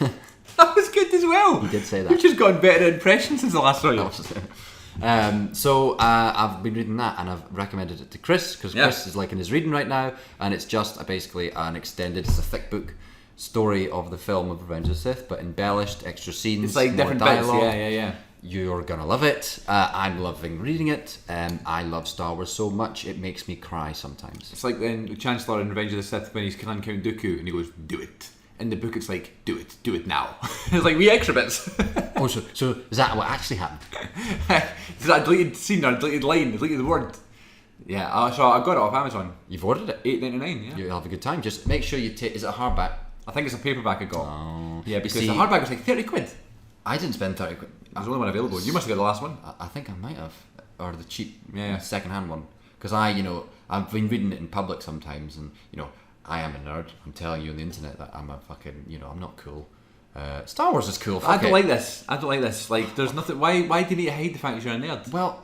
That was good as well. He did say that. You've just gotten better impressions since the last one. So I've been reading that and I've recommended it to Chris because Chris is liking his reading right now, and it's just basically an extended, it's a thick book story of the film of Revenge of the Sith, but embellished, extra scenes, It's like more different dialogue. bits. Yeah. You're gonna love it. I'm loving reading it. I love Star Wars so much it makes me cry sometimes. It's like when the Chancellor in Revenge of the Sith when he's killing Count Dooku and he goes, "Do it." In the book, it's like, do it now. It's like wee extra bits. Oh, so is that what actually happened? Is that a deleted scene or a deleted line, a deleted word? Yeah, so I got it off Amazon. You've ordered it. $8.99. Yeah, You'll have a good time. Just make sure you take. Is it a hardback? I think it's a paperback I got. Oh, Yeah, because see, the hardback was like 30 quid. I didn't spend 30 quid. There's only one available. You must have got the last one. I think I might have, or the cheap Yeah. second-hand one. Because I've been reading it in public sometimes, and I am a nerd. I'm telling you on the internet that I'm a fucking, I'm not cool. Star Wars is cool. I don't like this. Like, there's nothing. Why do you need to hide the fact that you're a nerd? Well,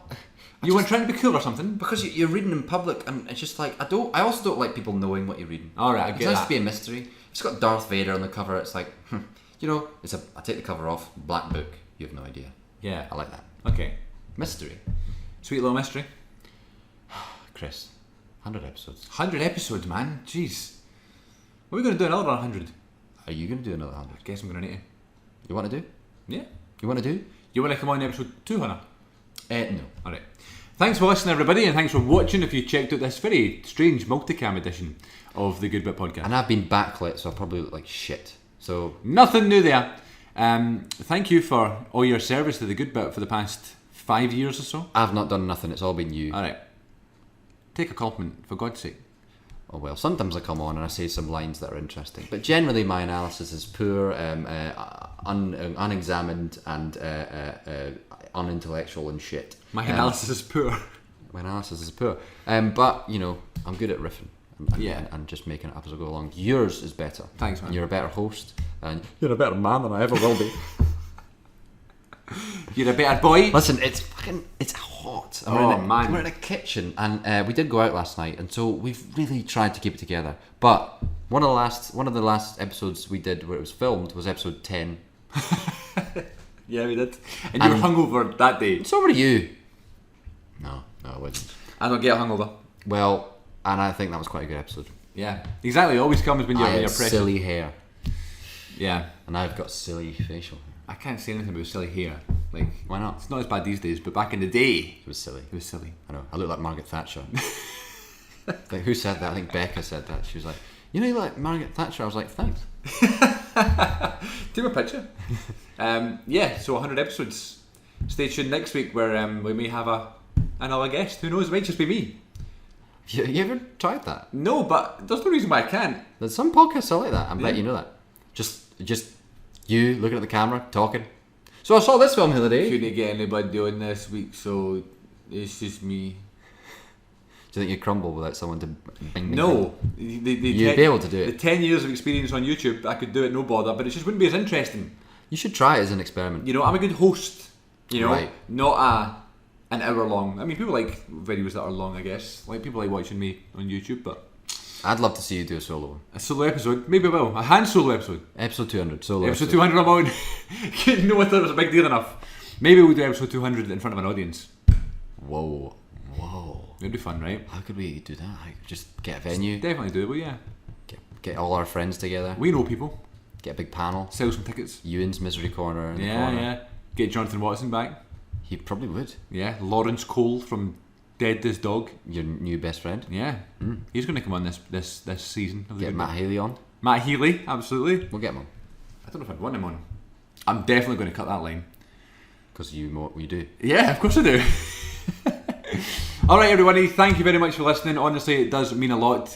You weren't trying to be cool or something? because you're reading in public, and it's just like I also don't like people knowing what you're reading. All right, I It get has that. to be a mystery. It's got Darth Vader on the cover. It's like, I take the cover off. Black book. You have no idea. Yeah. I like that Okay. mystery. Sweet little mystery. Chris, 100 episodes. 100 episodes, man. Jeez. What are we going to do another 100? Are you going to do another 100? I guess I'm going to need to. You want to do? Yeah. You want to do? You want to come on episode 200? No. Alright. Thanks for listening, everybody, and thanks for watching if you checked out this very strange multicam edition of the Good Bit Podcast. And I've been backlit, so I probably look like shit. So Nothing new there. Thank you for all your service to the Good Bit for the past 5 years or so. I've not done nothing. It's all been you. Alright. Take a compliment, for God's sake. Oh well. Sometimes I come on and I say some lines that are interesting, but generally my analysis is poor, unexamined, and unintellectual and shit. My analysis is poor. My analysis is poor. But I'm good at riffing. Yeah. And just making it up as I go along. Yours is better. Thanks, man. And you're a better host, and you're a better man than I ever will be. You're a better boy. Listen, it's hot. Man. We're in a kitchen, and we did go out last night, and so we've really tried to keep it together. But one of the last episodes we did where it was filmed was episode 10. Yeah, we did. And you were hungover that day. So were you. No, I wasn't. I don't get hungover. Well, and I think that was quite a good episode. Yeah, exactly. It always comes when you're I under had pressure. silly hair, Yeah. and I've got silly facial hair. I can't say anything about silly hair. Like, Why not? it's not as bad these days, but back in the day, It was silly. it was silly. I know. I look like Margaret Thatcher. Like, who said that? I think Becca said that. She was like, you look like Margaret Thatcher. I was like, thanks. Take a picture. Yeah, so 100 episodes. Stay tuned next week where we may have another guest. Who knows? It might just be me. You ever tried that? No, but there's no reason why I can't. There's some podcasts are like that. I bet Yeah. you know that. Just you looking at the camera, talking. So I saw this film the other day. Couldn't get anybody on this week, so it's just me. Do you think you'd crumble without someone to bing? No, You'd be able to do The it. 10 years of experience on YouTube, I could do it no bother, but it just wouldn't be as interesting. You should try it as an experiment. You know, I'm a good host. You know, Right. not an hour long. I mean, people like videos that are long, I guess. Like people like watching me on YouTube, but I'd love to see you do a solo one. a solo episode, maybe I will. A hand solo episode. Episode 200, solo. Episode 200, I'm on. No one thought it was a big deal enough. Maybe we'll do episode 200 in front of an audience. Whoa. It'd be fun, right? How could we do that? Like, just get a venue, Definitely doable, yeah. get all our friends together, We know people. get a big panel. Sell some tickets. Ewan's misery corner in the Yeah, corner. yeah. Get Jonathan Watson back. He probably would. Yeah. Lawrence Cole from Dead This Dog. Your new best friend. Yeah. He's going to come on this season. Of the Get Good Matt Bit. Haley on. Matt Healy, absolutely. We'll get him on. I don't know if I'd want him on. I'm definitely going to cut that line. Because you do. Yeah, of course I do. Alright everybody, thank you very much for listening. Honestly, it does mean a lot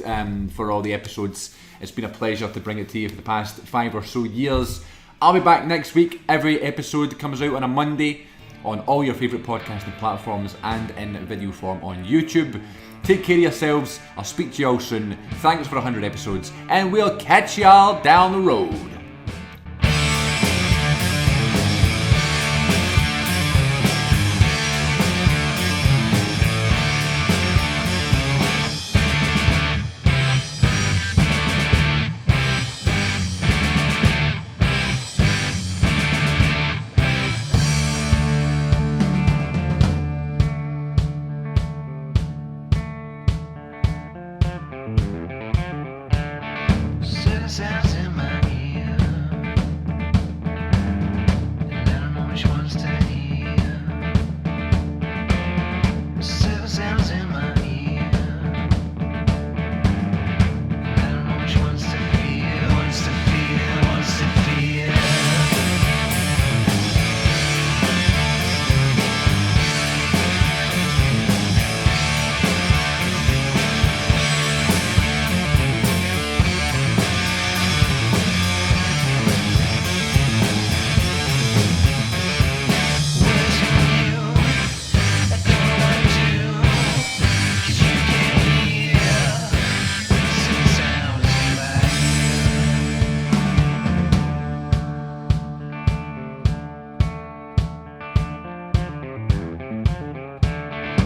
for all the episodes. It's been a pleasure to bring it to you for the past 5 or so years. I'll be back next week. Every episode comes out on a Monday on all your favourite podcasting platforms and in video form on YouTube. Take care of yourselves. I'll speak to you all soon. Thanks for 100 episodes, and we'll catch y'all down the road.